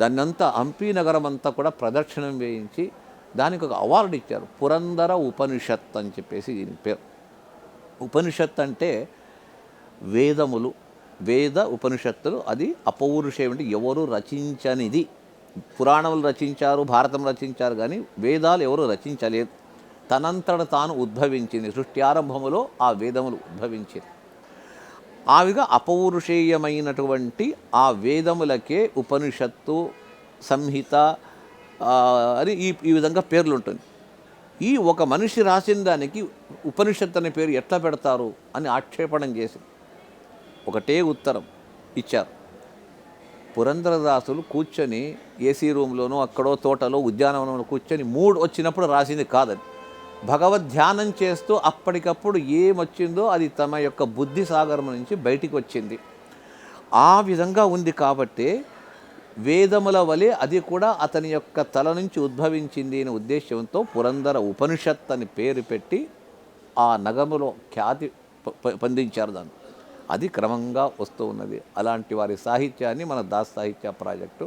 దాన్నంతా హంపీ నగరం అంతా కూడా ప్రదక్షిణం వేయించి దానికి ఒక అవార్డు ఇచ్చారు. పురందర ఉపనిషత్ అని చెప్పేసి దీని పేరు. ఉపనిషత్ అంటే వేదములు, వేద ఉపనిషత్తులు. అది అపౌరుషేయం అంటే ఎవరు రచించనిది. పురాణములు రచించారు, భారతం రచించారు, కానీ వేదాలు ఎవరు రచించలేదు. తనంతట తాను ఉద్భవించింది. సృష్టి ఆరంభములో ఆ వేదములు ఉద్భవించింది. ఆవిగా అపౌరుషేయమైనటువంటి ఆ వేదములకే ఉపనిషత్తు, సంహిత అని ఈ విధంగా పేర్లు ఉంటుంది. ఈ ఒక మనిషి రాసిన దానికి ఉపనిషత్తు అనే పేరు ఎట్లా పెడతారు అని ఆక్షేపణం చేసి ఒకటే ఉత్తరం ఇచ్చారు. పురంధరదాసులు కూర్చొని ఏసీ రూమ్లోనో అక్కడో తోటలో ఉద్యానవనంలో కూర్చొని మూడ్ వచ్చినప్పుడు రాసింది కాదని, భగవద్ ధ్యానం చేస్తూ అప్పటికప్పుడు ఏమొచ్చిందో అది తమ యొక్క బుద్ధి సాగరం నుంచి బయటికి వచ్చింది. ఆ విధంగా ఉంది కాబట్టి వేదముల వలె అది కూడా అతని యొక్క తల నుంచి ఉద్భవించింది అనే ఉద్దేశంతో పురంధర ఉపనిషత్ అని పేరు పెట్టి ఆ నగములో ఖ్యాతి పొందించారు దాన్ని. అది క్రమంగా వస్తూ ఉన్నది. అలాంటి వారి సాహిత్యాన్ని మన దాస్ సాహిత్య ప్రాజెక్టు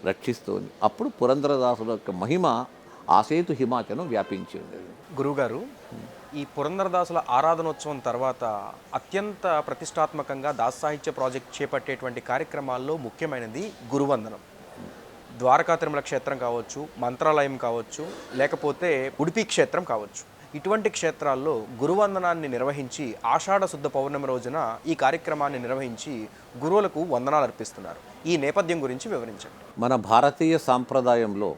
రక్షిస్తుంది. అప్పుడు పురంధరదాసుల యొక్క మహిమ ఆసేతు హిమాచలం వ్యాపించి ఉండేది. గురువుగారు, ఈ పురంధరదాసుల ఆరాధనోత్సవం తర్వాత అత్యంత ప్రతిష్టాత్మకంగా దాస్ సాహిత్య ప్రాజెక్ట్ చేపట్టేటువంటి కార్యక్రమాల్లో ముఖ్యమైనది గురువందనం. ద్వారకా తిరుమల క్షేత్రం కావచ్చు, మంత్రాలయం కావచ్చు, లేకపోతే ఉడిపి క్షేత్రం కావచ్చు, ఇటువంటి క్షేత్రాల్లో గురువందనాన్ని నిర్వహించి ఆషాఢ శుద్ధ పౌర్ణమి రోజున ఈ కార్యక్రమాన్ని నిర్వహించి గురువులకు వందనాలు అర్పిస్తున్నారు. ఈ నేపథ్యం గురించి వివరించండి. మన భారతీయ సాంప్రదాయంలో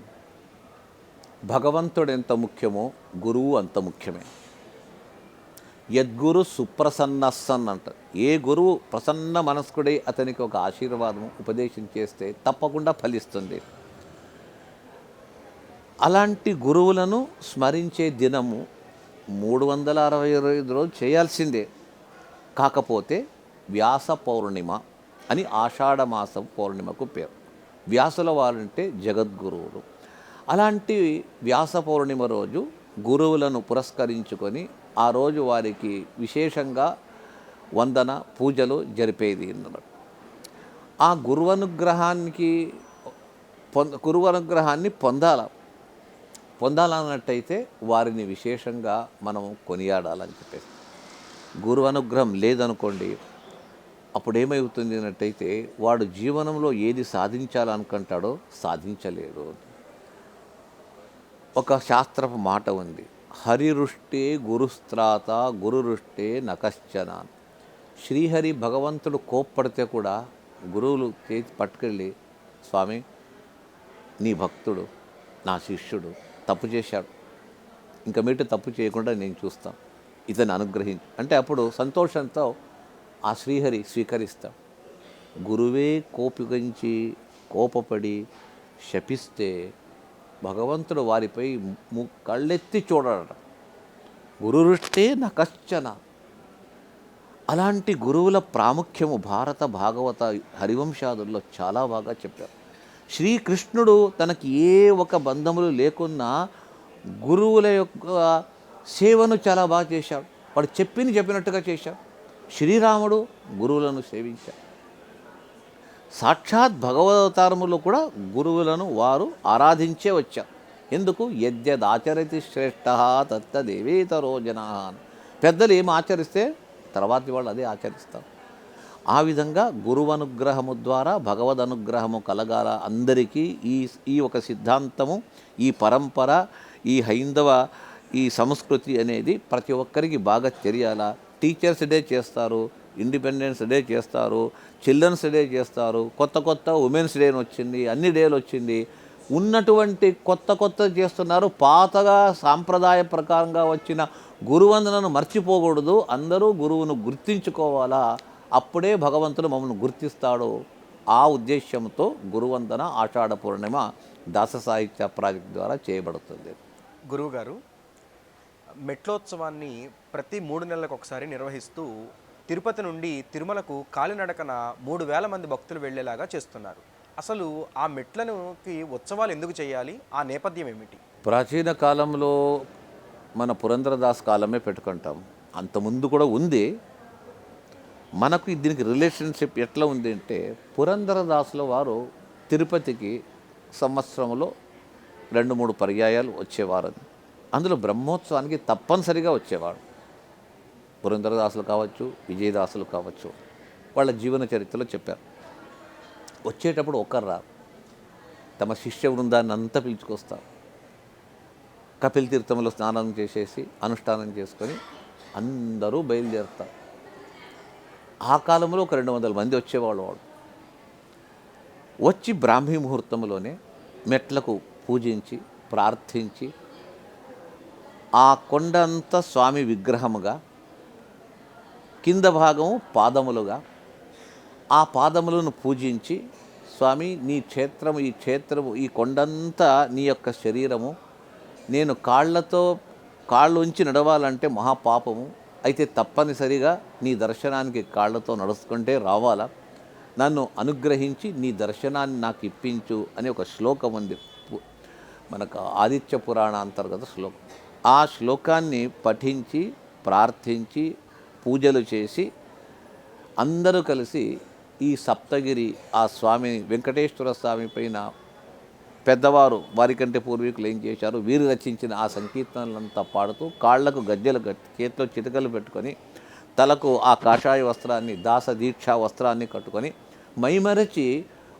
భగవంతుడు ఎంత ముఖ్యమో గురువు అంత ముఖ్యమే. యద్గురు సుప్రసన్నస్సన్ అంటారు. ఏ గురువు ప్రసన్న మనస్కుడై అతనికి ఒక ఆశీర్వాదం ఉపదేశం చేస్తే తప్పకుండా ఫలిస్తుంది. అలాంటి గురువులను స్మరించే దినము 365 రోజులు చేయాల్సిందే. కాకపోతే వ్యాస పౌర్ణిమ అని ఆషాఢమాసం పౌర్ణిమకు పేరు. వ్యాసుల వారంటే జగద్గురువులు. అలాంటి వ్యాస పౌర్ణిమ రోజు గురువులను పురస్కరించుకొని ఆ రోజు వారికి విశేషంగా వందన పూజలు జరిపేది అన్నారు. ఆ గురువనుగ్రహాన్ని పొందాలన్నట్టయితే వారిని విశేషంగా మనం కొనియాడాలని చెప్పేసి. గురువు అనుగ్రహం లేదనుకోండి, అప్పుడు ఏమవుతుంది అన్నట్టయితే వాడు జీవనంలో ఏది సాధించాలనుకుంటాడో సాధించలేడు. ఒక శాస్త్రపు మాట ఉంది, హరిరుష్టే గురుస్త్రాత గురురుష్టే నకశ్చన. శ్రీహరి భగవంతుడు కోప్పడితే కూడా గురువులు చేతి పట్టుకెళ్ళి, స్వామి నీ భక్తుడు, నా శిష్యుడు తప్పు చేశాడు, ఇంకా మీట తప్పు చేయకుండా నేను చూస్తాను, ఇతన్ని అనుగ్రహించు అంటే అప్పుడు సంతోషంతో ఆ శ్రీహరి స్వీకరిస్తాం. గురువే కోపపడి శపిస్తే భగవంతుడు వారిపై కళ్ళెత్తి చూడట. గురురుష్టే నకశ్చన. అలాంటి గురువుల ప్రాముఖ్యము భారత భాగవత హరివంశాదుల్లో చాలా బాగా చెప్పారు. శ్రీకృష్ణుడు తనకి ఏ ఒక బంధములు లేకున్నా గురువుల యొక్క సేవను చాలా బాగా చేశాడు. వాడు చెప్పినట్టుగా చేశాడు. శ్రీరాముడు గురువులను సేవించాడు. సాక్షాత్ భగవతారములో కూడా గురువులను వారు ఆరాధించే వచ్చారు. ఎందుకు? యద్యదాచరతి శ్రేష్ఠ తత్తదేవేతరో జనా. పెద్దలు ఏం ఆచరిస్తే తర్వాతి వాళ్ళు అదే ఆచరిస్తారు. ఆ విధంగా గురువనుగ్రహము ద్వారా భగవద్ అనుగ్రహము కలగాల అందరికీ. ఈ ఒక సిద్ధాంతము, ఈ పరంపర, ఈ హైందవ ఈ సంస్కృతి అనేది ప్రతి ఒక్కరికి బాగా తెలియాలా. టీచర్స్ డే చేస్తారు, ఇండిపెండెన్స్ డే చేస్తారు, చిల్డ్రన్స్ డే చేస్తారు, కొత్త ఉమెన్స్ డే వచ్చింది, అన్ని డేలు వచ్చింది. ఉన్నటువంటి కొత్త చేస్తున్నారు. పాతగా సాంప్రదాయ ప్రకారంగా వచ్చిన గురువందనను మర్చిపోకూడదు. అందరూ గురువును గుర్తించుకోవాలా. అప్పుడే భగవంతుడు మమ్మల్ని గుర్తిస్తాడు. ఆ ఉద్దేశంతో గురువందన ఆషాఢ పూర్ణిమ దాస సాహిత్య ప్రాజెక్ట్ ద్వారా చేయబడుతుంది. గురువుగారు, మెట్లోత్సవాన్ని ప్రతి 3 నెలలకు ఒకసారి నిర్వహిస్తూ తిరుపతి నుండి తిరుమలకు కాలినడకన 3,000 మంది భక్తులు వెళ్ళేలాగా చేస్తున్నారు. అసలు ఆ మెట్లనుకి ఉత్సవాలు ఎందుకు చేయాలి? ఆ నేపథ్యం ఏమిటి? ప్రాచీన కాలంలో మన పురంధరదాస్ కాలమే పెట్టుకుంటాం. అంతకుముందు కూడా ఉంది. మనకు దీనికి రిలేషన్షిప్ ఎట్లా ఉంది అంటే, పురంధరదాసుల వారు తిరుపతికి సంవత్సరంలో 2-3 పర్యాయాలు వచ్చేవారు. అందులో బ్రహ్మోత్సవానికి తప్పనిసరిగా వచ్చేవాడు. పురంధరదాసులు కావచ్చు, విజయదాసులు కావచ్చు, వాళ్ళ జీవన చరిత్రలో చెప్పారు. వచ్చేటప్పుడు ఒకరు రారు, తమ శిష్య బృందాన్ని అంతా పిలుచుకొస్తారు. కపిల్ తీర్థంలో స్నానం చేసేసి అనుష్ఠానం చేసుకొని అందరూ బయలుదేరుతారు. ఆ కాలంలో ఒక 200 మంది వచ్చేవాళ్ళు. వాడు వచ్చి బ్రాహ్మీ ముహూర్తంలోనే మెట్లకు పూజించి ప్రార్థించి ఆ కొండంతా స్వామి విగ్రహముగా, కింద భాగము పాదములుగా, ఆ పాదములను పూజించి, స్వామి నీ క్షేత్రము, ఈ క్షేత్రము, ఈ కొండంతా నీ యొక్క శరీరము, నేను కాళ్ళు ఉంచి నడవాలంటే మహాపాపము, అయితే తప్పనిసరిగా నీ దర్శనానికి కాళ్ళతో నడుచుకుంటే రావాలా, నన్ను అనుగ్రహించి నీ దర్శనాన్ని నాకు ఇప్పించు అని ఒక శ్లోకం ఉంది. మనకు ఆదిత్య పురాణ అంతర్గత శ్లోకం. ఆ శ్లోకాన్ని పఠించి ప్రార్థించి పూజలు చేసి అందరూ కలిసి ఈ సప్తగిరి ఆ స్వామి వెంకటేశ్వర స్వామి పైన పెద్దవారు వారికంటే పూర్వీకులు ఏం చేశారు, వీరు రచించిన ఆ సంకీర్తనలంతా పాడుతూ కాళ్లకు గజ్జెలు చేతిలో చితకలు పెట్టుకొని తలకు ఆ కాషాయ వస్త్రాన్ని, దాస దీక్షా వస్త్రాన్ని కట్టుకొని మైమరచి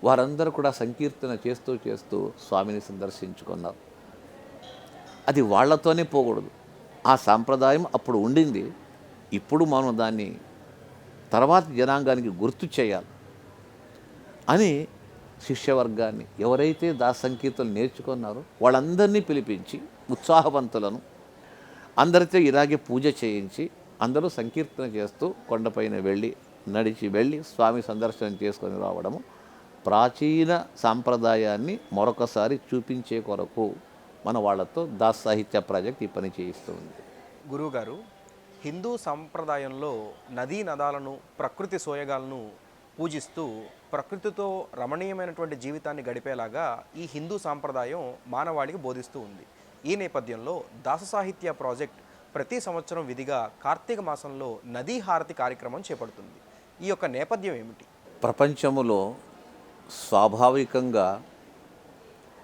వారందరూ కూడా సంకీర్తన చేస్తూ చేస్తూ స్వామిని సందర్శించుకున్నారు. అది వాళ్లతోనే పోకూడదు. ఆ సాంప్రదాయం అప్పుడు ఉండింది. ఇప్పుడు మనం దాన్ని తర్వాత జనాంగానికి గుర్తు చేయాలి అని శిష్యవర్గాన్ని, ఎవరైతే దాస సంకీర్తనలు నేర్చుకున్నారో వాళ్ళందరినీ పిలిపించి ఉత్సాహవంతులను అందరితో ఇలాగే పూజ చేయించి అందరూ సంకీర్తన చేస్తూ కొండపైన నడిచి వెళ్ళి స్వామి సందర్శనం చేసుకొని రావడము ప్రాచీన సాంప్రదాయాన్ని మరొకసారి చూపించే కొరకు మన వాళ్ళతో దాస్ సాహిత్య ప్రాజెక్ట్ ఈ పని చేయిస్తుంది. గురువుగారు, హిందూ సంప్రదాయంలో నదీ నదాలను, ప్రకృతి సోయగాలను పూజిస్తూ ప్రకృతితో రమణీయమైనటువంటి జీవితాన్ని గడిపేలాగా ఈ హిందూ సాంప్రదాయం మానవాళికి బోధిస్తూ ఉంది. ఈ నేపథ్యంలో దాస సాహిత్య ప్రాజెక్ట్ ప్రతి సంవత్సరం విధిగా కార్తీక మాసంలో నదీ హారతి కార్యక్రమం చేపడుతుంది. ఈ యొక్క నేపథ్యం ఏమిటి? ప్రపంచములో స్వాభావికంగా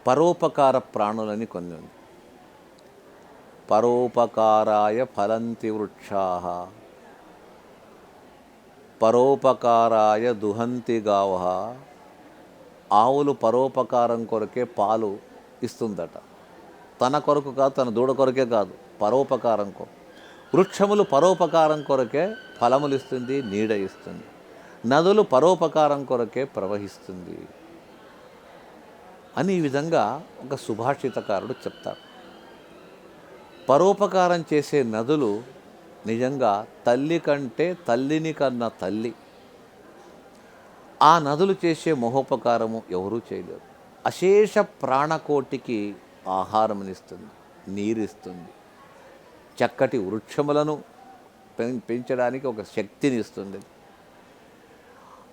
పరోపకార ప్రాణులని కొన్ని ఉంది. పరోపకారాయ ఫలంతి వృక్షాః, పరోపకారాయ దుహంతి గావః. ఆవులు పరోపకారం కొరకే పాలు ఇస్తుందట. తన కొరకు కాదు, తన దూడ కొరకే కాదు, పరోపకారం కొరకు. వృక్షములు పరోపకారం కొరకే ఫలములు ఇస్తుంది, నీడ ఇస్తుంది. నదులు పరోపకారం కొరకే ప్రవహిస్తుంది అని ఈ విధంగా ఒక సుభాషితకారుడు చెప్తాడు. పరోపకారం చేసే నదులు నిజంగా తల్లి కంటే తల్లిని కన్న తల్లి. ఆ నదులు చేసే మహోపకారము ఎవరూ చేయలేరు. అశేష ప్రాణకోటికి ఆహారమునిస్తుంది, నీరిస్తుంది, చక్కటి వృక్షములను పెంచడానికి ఒక శక్తిని ఇస్తుంది.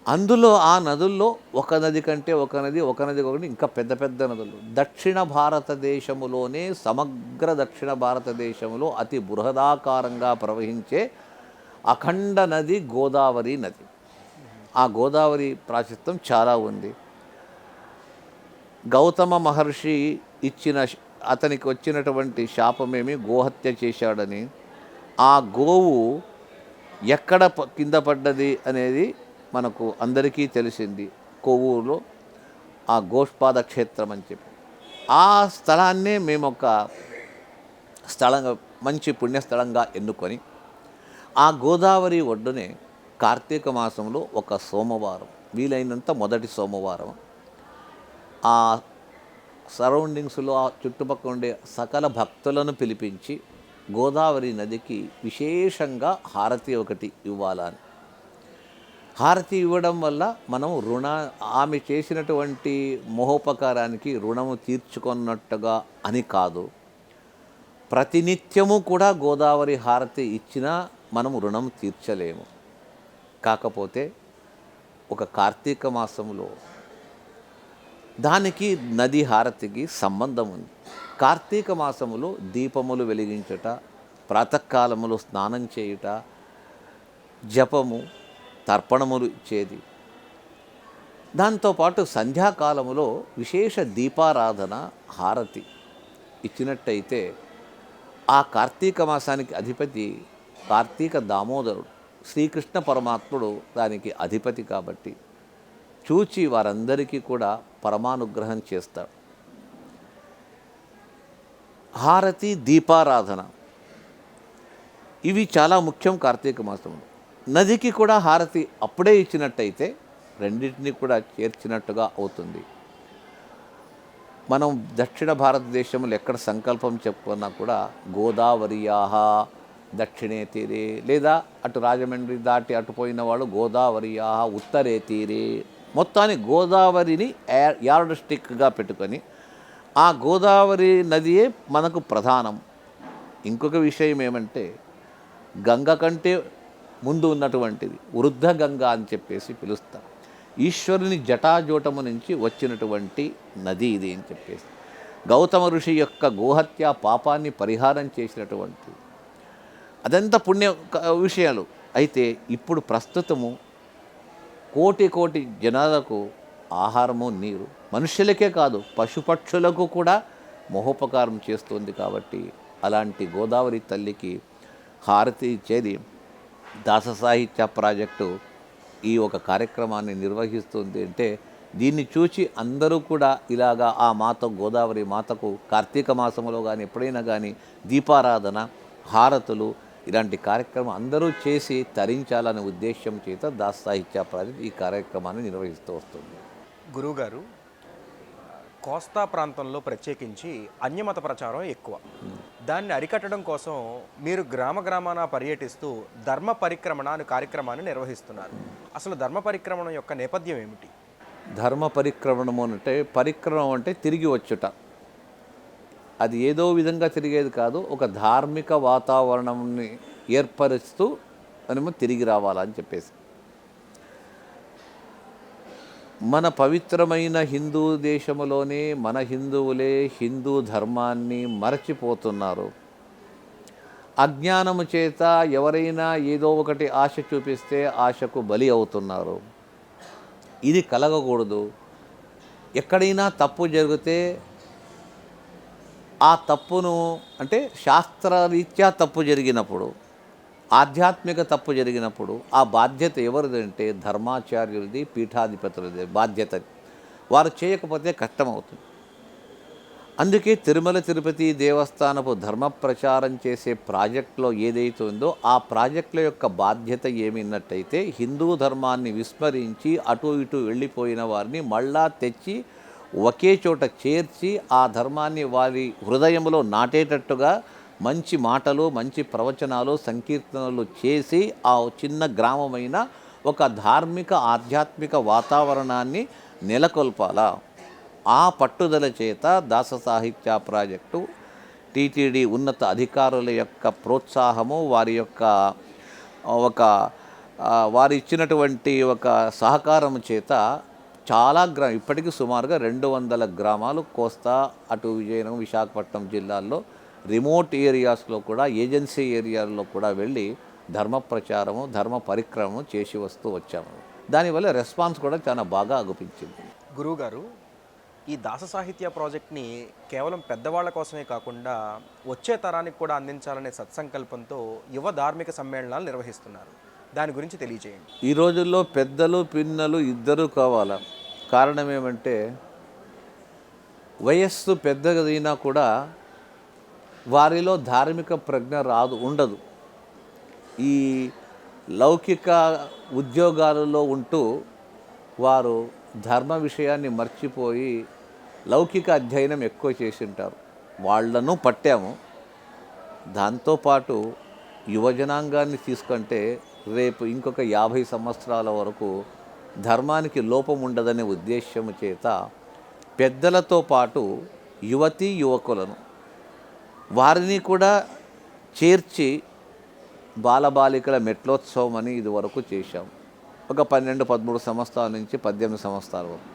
అందులో ఆ నదుల్లో ఒక నది కంటే ఒక నది ఒకటి ఇంకా పెద్ద పెద్ద నదులు. దక్షిణ భారతదేశములోనే, సమగ్ర దక్షిణ భారతదేశంలో అతి బృహదాకారంగా ప్రవహించే అఖండ నది గోదావరి నది. ఆ గోదావరి ప్రాశస్త్యం చాలా ఉంది. గౌతమ మహర్షి అతనికి వచ్చినటువంటి శాపమేమి, గోహత్య చేశాడని. ఆ గోవు ఎక్కడ కింద పడ్డది అనేది మనకు అందరికీ తెలిసింది. కొవ్వూరులో ఆ గోష్పాద క్షేత్రం అని చెప్పి ఆ స్థలాన్నే మేము ఒక స్థలంగా, మంచి పుణ్యస్థలంగా ఎన్నుకొని ఆ గోదావరి ఒడ్డునే కార్తీక మాసంలో ఒక సోమవారం, వీలైనంత మొదటి సోమవారం, ఆ సరౌండింగ్స్లో ఆ చుట్టుపక్కల ఉండే సకల భక్తులను పిలిపించి గోదావరి నదికి విశేషంగా హారతి ఒకటి ఇవ్వాలని. హారతి ఇవ్వడం వల్ల మనం ఆమె చేసినటువంటి మహోపకారానికి రుణము తీర్చుకున్నట్టుగా అని కాదు, ప్రతినిత్యము కూడా గోదావరి హారతి ఇచ్చినా మనం రుణం తీర్చలేము. కాకపోతే ఒక కార్తీక మాసంలో దానికి నది హారతికి సంబంధం ఉంది. కార్తీక మాసములో దీపములు వెలిగించుట, ప్రాతకాలములో స్నానం చేయుట, జపము, తర్పణములు ఇచ్చేది. దాంతోపాటు సంధ్యాకాలములో విశేష దీపారాధన, హారతి ఇచ్చినట్టయితే ఆ కార్తీక మాసానికి అధిపతి కార్తీక దామోదరుడు, శ్రీకృష్ణ పరమాత్ముడు దానికి అధిపతి కాబట్టి చూచి వారందరికీ కూడా పరమానుగ్రహం చేస్తాడు. హారతి, దీపారాధన ఇవి చాలా ముఖ్యం కార్తీక మాసంలో. నదికి కూడా హారతి అప్పుడే ఇచ్చినట్టయితే రెండింటినీ కూడా చేర్చినట్టుగా అవుతుంది. మనం దక్షిణ భారతదేశంలో ఎక్కడ సంకల్పం చెప్పుకున్నా కూడా గోదావరియాహ దక్షిణే తీరే, లేదా అటు రాజమండ్రి దాటి అటుపోయిన వాళ్ళు గోదావరియాహ ఉత్తరే తీరే, మొత్తాన్ని గోదావరిని యార్డ్ స్టిక్గా పెట్టుకొని ఆ గోదావరి నదియే మనకు ప్రధానం. ఇంకొక విషయం ఏమంటే గంగ కంటే ముందు ఉన్నటువంటిది వృద్ధ గంగ అని చెప్పేసి పిలుస్తాం. ఈశ్వరుని జటాజూటము నుంచి వచ్చినటువంటి నది ఇది అని చెప్పేసి గౌతమ ఋషి యొక్క గోహత్య పాపాన్ని పరిహారం చేసినటువంటి అదంతా పుణ్య విషయాలు. అయితే ఇప్పుడు ప్రస్తుతము కోటి కోటి జనాలకు ఆహారము, నీరు, మనుష్యులకే కాదు పశుపక్షులకు కూడా మహోపకారం చేస్తుంది. కాబట్టి అలాంటి గోదావరి తల్లికి హారతి ఇచ్చేది దాస సాహిత్య ప్రాజెక్టు ఈ ఒక కార్యక్రమాన్ని నిర్వహిస్తుంది. అంటే దీన్ని చూచి అందరూ కూడా ఇలాగా ఆ మాత గోదావరి మాతకు కార్తీక మాసంలో కానీ ఎప్పుడైనా కానీ దీపారాధన, హారతులు ఇలాంటి కార్యక్రమం అందరూ చేసి తరించాలనే ఉద్దేశం చేత దాస సాహిత్య ప్రాజెక్ట్ ఈ కార్యక్రమాన్ని నిర్వహిస్తూ వస్తుంది. గురువుగారు, కోస్తా ప్రాంతంలో ప్రత్యేకించి అన్యమత ప్రచారం ఎక్కువ. దాన్ని అరికట్టడం కోసం మీరు గ్రామ గ్రామాన పర్యటిస్తూ ధర్మ పరిక్రమణ అనే కార్యక్రమాన్ని నిర్వహిస్తున్నారు. అసలు ధర్మ పరిక్రమణ యొక్క నేపథ్యం ఏమిటి? ధర్మ పరిక్రమణము అంటే పరిక్రమం అంటే తిరిగి వచ్చుట. అది ఏదో విధంగా తిరిగేది కాదు, ఒక ధార్మిక వాతావరణంని ఏర్పరుస్తూ మనము తిరిగి రావాలని చెప్పేసి. మన పవిత్రమైన హిందూ దేశంలోనే మన హిందువులే హిందూ ధర్మాన్ని మరచిపోతున్నారు. అజ్ఞానము చేత ఎవరైనా ఏదో ఒకటి ఆశ చూపిస్తే ఆశకు బలి అవుతున్నారు. ఇది కలగకూడదు. ఎక్కడైనా తప్పు జరిగితే ఆ తప్పును అంటే శాస్త్రరీత్యా తప్పు జరిగినప్పుడు, ఆధ్యాత్మిక తప్పు జరిగినప్పుడు ఆ బాధ్యత ఎవరిదంటే ధర్మాచార్యులది, పీఠాధిపతులది బాధ్యత. వారు చేయకపోతే కష్టమవుతుంది. అందుకే తిరుమల తిరుపతి దేవస్థానపు ధర్మ ప్రచారం చేసే ప్రాజెక్టులో ఏదైతే ఉందో ఆ ప్రాజెక్టుల యొక్క బాధ్యత ఏమిన్నట్టయితే హిందూ ధర్మాన్ని విస్మరించి అటు ఇటు వెళ్ళిపోయిన వారిని మళ్ళా తెచ్చి ఒకే చోట చేర్చి ఆ ధర్మాన్ని వారి హృదయంలో నాటేటట్టుగా మంచి మాటలు, మంచి ప్రవచనాలు, సంకీర్తనలు చేసి ఆ చిన్న గ్రామమైన ఒక ధార్మిక ఆధ్యాత్మిక వాతావరణాన్ని నెలకొల్పాలా. ఆ పట్టుదల చేత దాస సాహిత్య ప్రాజెక్టు టీటీడీ ఉన్నత అధికారుల యొక్క ప్రోత్సాహము, వారి యొక్క వారు ఇచ్చినటువంటి ఒక సహకారం చేత చాలా ఇప్పటికీ సుమారుగా 200 గ్రామాలు కోస్తా, అటు విజయనగరం, విశాఖపట్నం జిల్లాల్లో రిమోట్ ఏరియాస్లో కూడా, ఏజెన్సీ ఏరియాల్లో కూడా వెళ్ళి ధర్మ ప్రచారము, ధర్మ పరిక్రమము చేసి వస్తూ వచ్చాము. దానివల్ల రెస్పాన్స్ కూడా చాలా బాగా అగుపించింది. గురువుగారు, ఈ దాస సాహిత్య ప్రాజెక్ట్ని కేవలం పెద్దవాళ్ల కోసమే కాకుండా వచ్చే తరానికి కూడా అందించాలనే సత్సంకల్పంతో యువ ధార్మిక సమ్మేళనాలు నిర్వహిస్తున్నారు. దాని గురించి తెలియజేయండి. ఈ రోజుల్లో పెద్దలు పిన్నలు ఇద్దరూ కావాలా. కారణం ఏమంటే వయస్సు పెద్దదైనా కూడా వారిలో ధార్మిక ప్రజ్ఞ ఉండదు. ఈ లౌకిక ఉద్యోగాలలో ఉంటూ వారు ధర్మ విషయాన్ని మర్చిపోయి లౌకిక అధ్యయనం ఎక్కువ చేసి ఉంటారు. వాళ్లను పట్టాము. దాంతోపాటు యువజనాంగాన్ని తీసుకుంటే రేపు ఇంకొక 50 సంవత్సరాల వరకు ధర్మానికి లోపం ఉండదనే ఉద్దేశము చేత పెద్దలతో పాటు యువతీ యువకులను వారిని కూడా చేర్చి బాలబాలికల మెట్లోత్సవం అని ఇదివరకు చేశాం. ఒక 12-13 సంవత్సరాల నుంచి 18 సంవత్సరాల వరకు.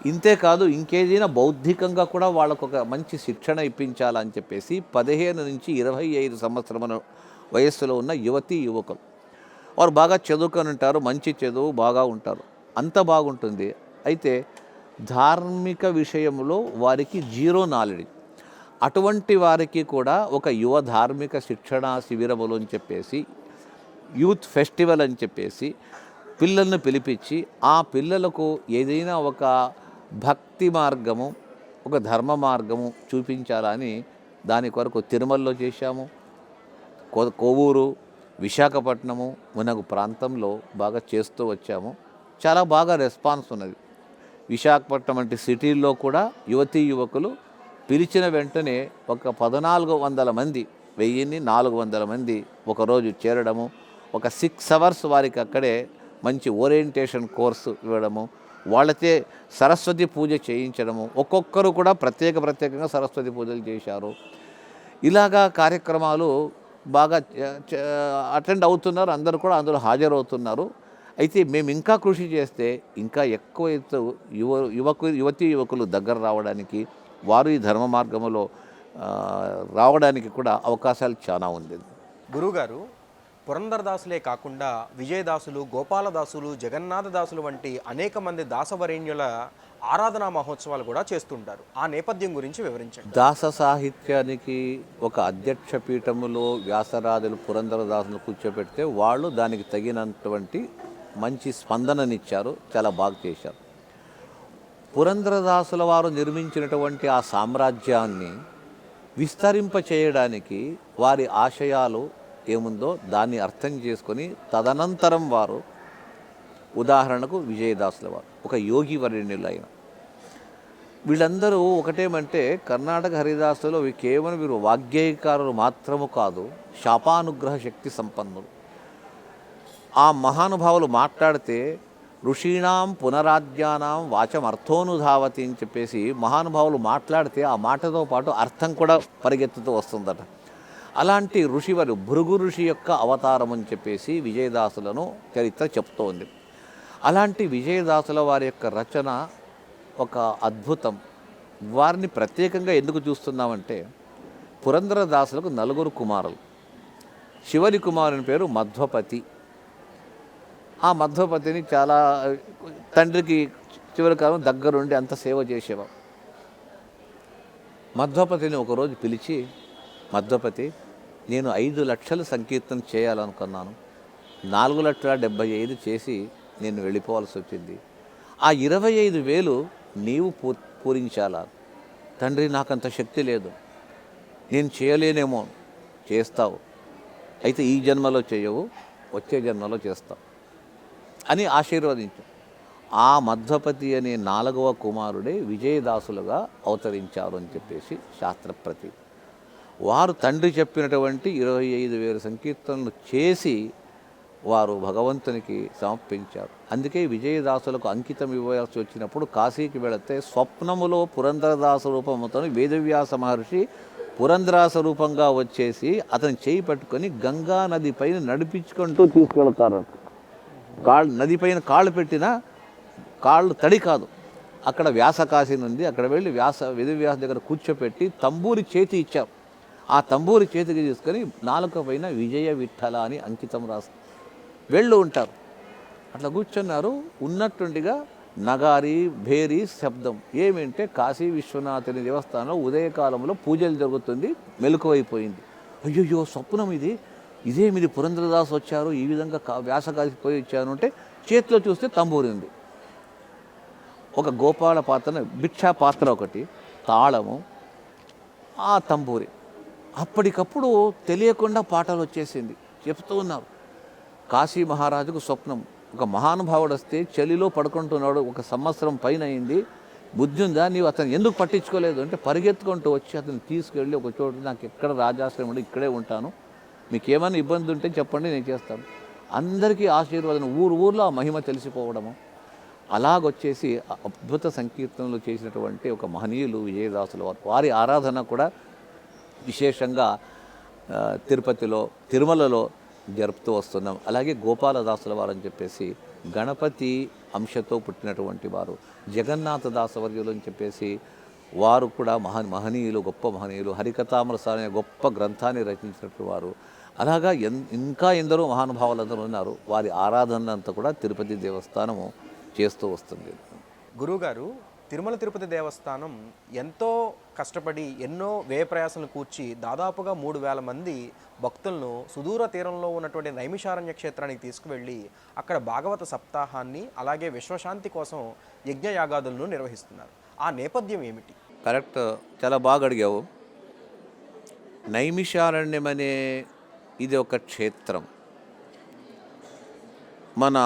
ఇంతేకాదు ఇంకేదైనా బౌద్ధికంగా కూడా వాళ్ళకు ఒక మంచి శిక్షణ ఇప్పించాలని చెప్పేసి 15 నుంచి 25 సంవత్సరముల వయస్సులో ఉన్న యువతీ యువకులు వారు బాగా చదువుకొని ఉంటారు, మంచి చదువు బాగా ఉంటారు, అంత బాగుంటుంది. అయితే ధార్మిక విషయంలో వారికి జీరో నాలెడ్జ్. అటువంటి వారికి కూడా ఒక యువ ధార్మిక శిక్షణ శిబిరములు అని చెప్పేసి, యూత్ ఫెస్టివల్ అని చెప్పేసి పిల్లలను పిలిపించి ఆ పిల్లలకు ఏదైనా ఒక భక్తి మార్గము, ఒక ధర్మ మార్గము చూపించాలని దాని కొరకు తిరుమలలో చేశాము. కోవూరు, విశాఖపట్నము మునగు ప్రాంతంలో బాగా చేస్తూ వచ్చాము. చాలా బాగా రెస్పాన్స్ ఉన్నది. విశాఖపట్నం వంటి సిటీల్లో కూడా యువతీ యువకులు పిలిచిన వెంటనే ఒక 1400 మంది, 1400 మంది ఒకరోజు చేరడము, ఒక 6 అవర్స్ వారికి అక్కడే మంచి ఓరియంటేషన్ కోర్సు ఇవ్వడము, వాళ్ళతే సరస్వతి పూజ చేయించడము, ఒక్కొక్కరు కూడా ప్రత్యేకంగా సరస్వతి పూజలు చేశారు. ఇలాగా కార్యక్రమాలు బాగా అటెండ్ అవుతున్నారు, అందరూ కూడా అందులో హాజరవుతున్నారు. అయితే మేము ఇంకా కృషి చేస్తే ఇంకా ఎక్కువ యువతీ యువకులు దగ్గర రావడానికి, వారు ఈ ధర్మ మార్గంలో రావడానికి కూడా అవకాశాలు చాలా ఉంది. గురువుగారు, పురంధరదాసులే కాకుండా విజయదాసులు, గోపాలదాసులు, జగన్నాథదాసులు వంటి అనేక మంది దాసవరేణ్యుల ఆరాధనా మహోత్సవాలు కూడా చేస్తుంటారు. ఆ నేపథ్యం గురించి వివరించండి. దాస సాహిత్యానికి ఒక అధ్యక్ష పీఠములో వ్యాసరాజులు పురంధరదాసులు కూర్చోబెడితే వాళ్ళు దానికి తగినటువంటి మంచి స్పందననిచ్చారు, చాలా బాగా చేశారు. పురంధరదాసుల వారు నిర్మించినటువంటి ఆ సామ్రాజ్యాన్ని విస్తరింప చేయడానికి వారి ఆశయాలు ఏముందో దాన్ని అర్థం చేసుకొని తదనంతరం వారు, ఉదాహరణకు విజయదాసుల వారు ఒక యోగి వర్ణులైన వీళ్ళందరూ ఒకటేమంటే కర్ణాటక హరిదాసులో కేవలం వీరు వాగ్గేయకారులు మాత్రము కాదు, శాపానుగ్రహ శక్తి సంపన్నులు. ఆ మహానుభావులు మాట్లాడితే ఋషీణాం పునరాద్యానాం వాచం అర్థోనుధావతి అని చెప్పేసి మహానుభావులు మాట్లాడితే ఆ మాటతో పాటు అర్థం కూడా పరిగెత్తుతూ వస్తుందట. అలాంటి ఋషివారు భృగు ఋషి యొక్క అవతారం అని చెప్పేసి విజయదాసులను చరిత్ర చెప్తోంది. అలాంటి విజయదాసుల వారి యొక్క రచన ఒక అద్భుతం. వారిని ప్రత్యేకంగా ఎందుకు చూస్తున్నామంటే, పురంధరదాసులకు 4 కుమారులు. చివరి కుమారుని పేరు మధ్వపతి. ఆ మధ్వపతిని చాలా తండ్రికి చివరి కాలం దగ్గరుండి అంత సేవ చేసేవారు. మధ్వపతిని ఒకరోజు పిలిచి, మధ్వపతి, నేను 5 లక్షలు సంకీర్తన చేయాలనుకున్నాను, 4,75,000 చేసి నేను వెళ్ళిపోవాల్సి వచ్చింది. ఆ 25,000 నీవు పూరించాలా? తండ్రి, నాకంత శక్తి లేదు, నేను చేయలేనేమో. చేస్తావు, అయితే ఈ జన్మలో చేయవు, వచ్చే జన్మలో చేస్తావు అని ఆశీర్వదించు. ఆ మధ్వపతి అనే 4వ కుమారుడే విజయదాసులుగా అవతరించారు అని చెప్పేసి శాస్త్రప్రతి. వారు తండ్రి చెప్పినటువంటి 25,000 సంకీర్తనలు చేసి వారు భగవంతునికి సమర్పించారు. అందుకే విజయదాసులకు అంకితం ఇవ్వాల్సి వచ్చినప్పుడు కాశీకి వెళితే స్వప్నములో పురంధరదాస రూపముతో వేదవ్యాస మహర్షి పురంధరాస రూపంగా వచ్చేసి అతను చేయి పట్టుకొని గంగా నది పైన నడిపించుకుంటూ తీసుకెళ్తారు. నదిపైన కాళ్ళు పెట్టిన కాళ్ళు తడి కాదు. అక్కడ వ్యాసకాశి నుండి అక్కడ వెళ్ళి వేదవ్యాస దగ్గర కూర్చోపెట్టి తంబూరి చేతి ఇచ్చారు. ఆ తంబూరి చేతికి తీసుకొని నాలుక పైన విజయ విఠల అని అంకితం రాసి వెళ్ళు ఉంటారు. అట్లా కూర్చున్నారు. ఉన్నట్టుండిగా నగారి భేరి శబ్దం ఏమంటే కాశీ విశ్వనాథుని దేవస్థానంలో ఉదయకాలంలో పూజలు జరుగుతుంది. మెలకువైపోయింది. అయ్యో స్వప్నం ఇది, ఇదేమిది, పురంధరదాసు వచ్చారు, ఈ విధంగా వ్యాసకాశి పోయి వచ్చాను అంటే చేతిలో చూస్తే తంబూరి ఉంది. ఒక గోపాల పాత్ర, భిక్షా పాత్ర ఒకటి, తాళము, ఆ తంబూరి. అప్పటికప్పుడు తెలియకుండా పాటలు వచ్చేసింది. చెప్తూ ఉన్నారు. కాశీ మహారాజుకు స్వప్నం, ఒక మహానుభావుడు వస్తే చలిలో పడుకుంటున్నాడు, 1 సంవత్సరం పైన అయింది, బుద్ధి ఉందా, నీవు అతను ఎందుకు పట్టించుకోలేదు అంటే పరిగెత్తుకుంటూ వచ్చి అతను తీసుకెళ్ళి ఒక చోటు, నాకు ఎక్కడ రాజాశ్రయం ఉండి ఇక్కడే ఉంటాను, మీకు ఏమైనా ఇబ్బంది ఉంటే చెప్పండి, నేను చేస్తాను. అందరికీ ఆశీర్వాదం, ఊర్లో ఆ మహిమ తెలిసిపోవడము. అలాగొచ్చేసి అద్భుత సంకీర్తనలు చేసినటువంటి ఒక మహనీయులు విజయదాసుల వారు. వారి ఆరాధన కూడా విశేషంగా తిరుపతిలో, తిరుమలలో జరుపుతూ వస్తున్నాం. అలాగే గోపాలదాసుల వారు అని చెప్పేసి గణపతి అంశతో పుట్టినటువంటి వారు, జగన్నాథదాసవర్యులు అని చెప్పేసి వారు కూడా మహనీయులు, గొప్ప మహనీయులు. హరికథామృత అనే గొప్ప గ్రంథాన్ని రచించినటువంటి వారు. అలాగా ఇంకా ఎందరో మహానుభావులందరూ ఉన్నారు. వారి ఆరాధనంతా కూడా తిరుపతి దేవస్థానము చేస్తూ వస్తుంది. గురువుగారు, తిరుమల తిరుపతి దేవస్థానం ఎంతో కష్టపడి ఎన్నో వ్యయ ప్రయాసాలను కూర్చి దాదాపుగా 3,000 మంది భక్తులను సుదూర తీరంలో ఉన్నటువంటి నైమిషారణ్య క్షేత్రానికి తీసుకువెళ్ళి అక్కడ భాగవత సప్తాహాన్ని అలాగే విశ్వశాంతి కోసం యజ్ఞయాగాదులను నిర్వహిస్తున్నారు. ఆ నేపథ్యం ఏమిటి? కరెక్ట్, చాలా బాగా అడిగావు. నైమిషారణ్యం అనే ఇది ఒక క్షేత్రం. మన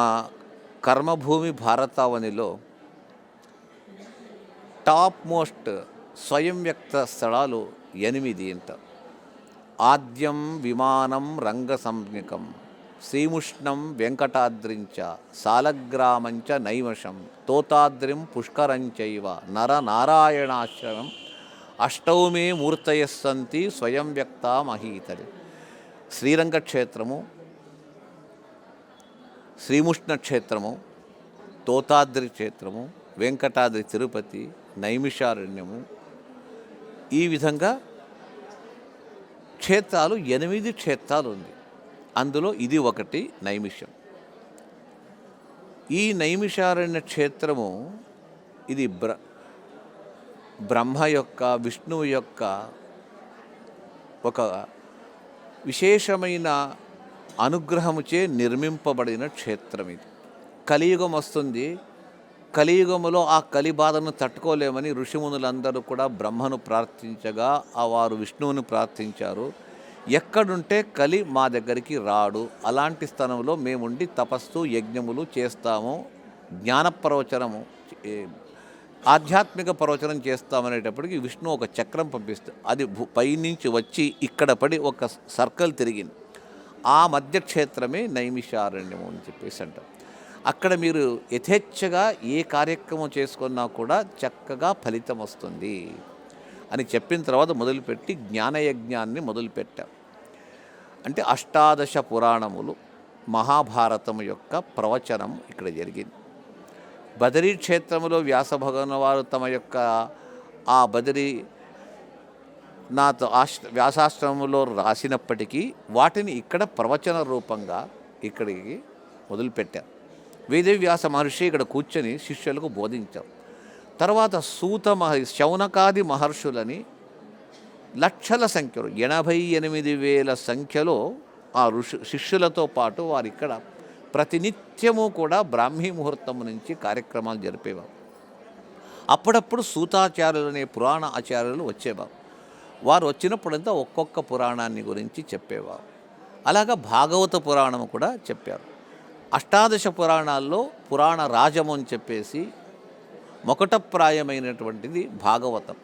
కర్మభూమి భారతావనిలో టాప్ మోస్ట్ స్వయం వ్యక్త స్థలాలు 8 అంట. ఆద్యం విమానం రంగసంజ్ఞకం, శ్రీముష్ణం వెంకటాద్రించ, సాలగ్రామంచ నైమషం, తోతాద్రిం పుష్కరంచైవ, నరనారాయణాశ్రమం, అష్టౌమే మూర్తయస్సంతి స్వయం వ్యక్త మహీతలి. శ్రీరంగ క్షేత్రము, శ్రీముష్ణ క్షేత్రము, తోతాద్రి క్షేత్రము, వెంకటాద్రి తిరుపతి, నైమిషారణ్యము, ఈ విధంగా క్షేత్రాలు 8 క్షేత్రాలు ఉంది. అందులో ఇది ఒకటి నైమిషం. ఈ నైమిషారణ్య క్షేత్రము ఇది బ్రహ్మ యొక్క, విష్ణువు యొక్క ఒక విశేషమైన అనుగ్రహముచే నిర్మింపబడిన క్షేత్రం. ఇది కలియుగం వస్తుంది. కలియుగములో ఆ కలి బాధను తట్టుకోలేమని ఋషిమునులందరూ కూడా బ్రహ్మను ప్రార్థించగా వారు విష్ణువుని ప్రార్థించారు. ఎక్కడుంటే కలి మా దగ్గరికి రాడు, అలాంటి స్థలంలో మేముండి తపస్సు యజ్ఞములు చేస్తాము, జ్ఞాన ప్రవచనము, ఆధ్యాత్మిక ప్రవచనం చేస్తామనేటప్పటికి విష్ణు ఒక చక్రం పంపిస్తుంది. అది పైనుంచి వచ్చి ఇక్కడ పడి ఒక సర్కిల్ తిరిగింది. ఆ మధ్య క్షేత్రమే నైమిషారణ్యము అని చెప్పేసి అంటారు. అక్కడ మీరు యథేచ్ఛగా ఏ కార్యక్రమం చేసుకున్నా కూడా చక్కగా ఫలితం వస్తుంది అని చెప్పిన తర్వాత మొదలుపెట్టి జ్ఞానయజ్ఞాన్ని మొదలుపెట్టాం. అంటే 18 పురాణములు, మహాభారతం యొక్క ప్రవచనం ఇక్కడ జరిగింది. బదరీ క్షేత్రంలో వ్యాస భగవాన్ వారు తమ యొక్క ఆ బదరీనాథ్ వ్యాసాశ్రమంలో రాసినప్పటికీ వాటిని ఇక్కడ ప్రవచన రూపంగా ఇక్కడికి మొదలుపెట్టారు. వేదవ్యాస మహర్షి ఇక్కడ కూర్చొని శిష్యులకు బోధించారు. తర్వాత శౌనకాది మహర్షులని లక్షల సంఖ్యలో 88,000 సంఖ్యలో ఆ శిష్యులతో పాటు వారు ఇక్కడ ప్రతినిత్యము కూడా బ్రాహ్మీ ముహూర్తం నుంచి కార్యక్రమాలు జరిపేవారు. అప్పుడప్పుడు సూతాచార్యులు అనే పురాణ ఆచార్యులు వచ్చేవారు. వారు వచ్చినప్పుడంతా ఒక్కొక్క పురాణాన్ని గురించి చెప్పేవారు. అలాగా భాగవత పురాణము కూడా చెప్పారు. 18 పురాణాల్లో పురాణ రాజము అని చెప్పేసి మొకటప్రాయమైనటువంటిది భాగవతం.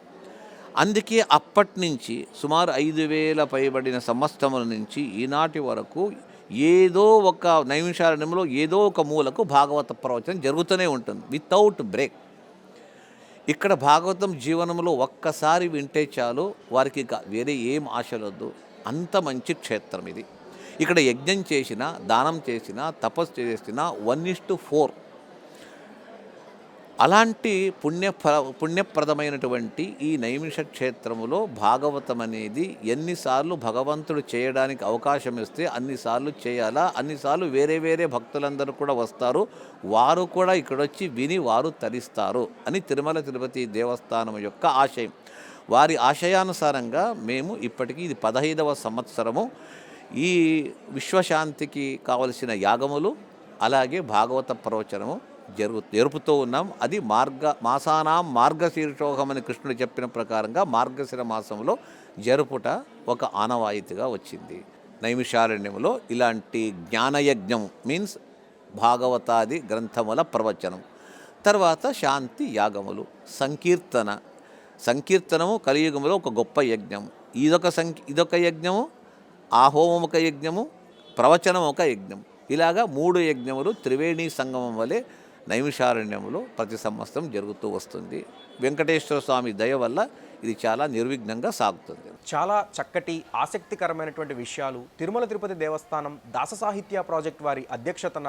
అందుకే అప్పటి నుంచి సుమారు 5,000 పైబడిన సంవత్సరముల నుంచి ఈనాటి వరకు ఏదో ఒక నైమిషారణ్యంలో ఏదో ఒక మూలకు భాగవత ప్రవచనం జరుగుతూనే ఉంటుంది వితౌట్ బ్రేక్. ఇక్కడ భాగవతం జీవనంలో ఒక్కసారి వింటే చాలు, వారికి వేరే ఏం ఆశలొద్దు. అంత మంచి క్షేత్రం ఇది. ఇక్కడ యజ్ఞం చేసినా, దానం చేసినా, తపస్సు చేసినా 1:4 అలాంటి పుణ్యప్రదమైనటువంటి ఈ నైమిష క్షేత్రములో భాగవతం అనేది ఎన్నిసార్లు భగవంతుడు చేయడానికి అవకాశం ఇస్తే అన్నిసార్లు చేయాలా, అన్నిసార్లు వేరే వేరే భక్తులందరూ కూడా వస్తారు, వారు కూడా ఇక్కడొచ్చి విని వారు తరిస్తారు అని తిరుమల తిరుపతి దేవస్థానం యొక్క ఆశయం. వారి ఆశయానుసారంగా మేము ఇప్పటికీ ఇది 15వ సంవత్సరము ఈ విశ్వశాంతికి కావలసిన యాగములు అలాగే భాగవత ప్రవచనము జరుపుతూ ఉన్నాం. అది మాసానాం మార్గశీర్షోహం అని కృష్ణుడు చెప్పిన ప్రకారంగా మార్గశిర మాసంలో జరుపుట ఒక ఆనవాయితీగా వచ్చింది. నైమిషారణ్యంలో ఇలాంటి జ్ఞానయజ్ఞం మీన్స్ భాగవతాది గ్రంథముల ప్రవచనం, తర్వాత శాంతి యాగములు, సంకీర్తనము కలియుగములో ఒక గొప్ప యజ్ఞం. ఇదొక యజ్ఞము, ఆ హోమం ఒక యజ్ఞము, ప్రవచనం ఒక యజ్ఞం. ఇలాగా 3 యజ్ఞములు త్రివేణి సంగమం వలె నైమిషారణ్యంలో ప్రతి సంవత్సరం జరుగుతూ వస్తుంది. వెంకటేశ్వర స్వామి దయ వల్ల ఇది చాలా నిర్విఘ్నంగా సాగుతుంది. చాలా చక్కటి ఆసక్తికరమైనటువంటి విషయాలు తిరుమల తిరుపతి దేవస్థానం దాస సాహిత్య ప్రాజెక్ట్ వారి అధ్యక్షతన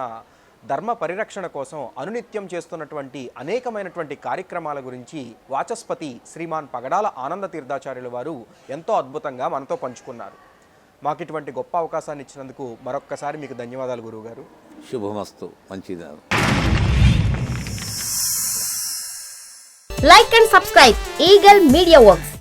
ధర్మ పరిరక్షణ కోసం అనునిత్యం చేస్తున్నటువంటి అనేకమైనటువంటి కార్యక్రమాల గురించి వాచస్పతి శ్రీమాన్ పగడాల ఆనంద తీర్థాచార్యుల వారు ఎంతో అద్భుతంగా మనతో పంచుకున్నారు. మాకు ఇటువంటి గొప్ప అవకాశాన్ని ఇచ్చినందుకు మరొక్కసారి మీకు ధన్యవాదాలు గురువుగారు. శుభమస్తు. మంచిది. Like and subscribe Eagle Media Works.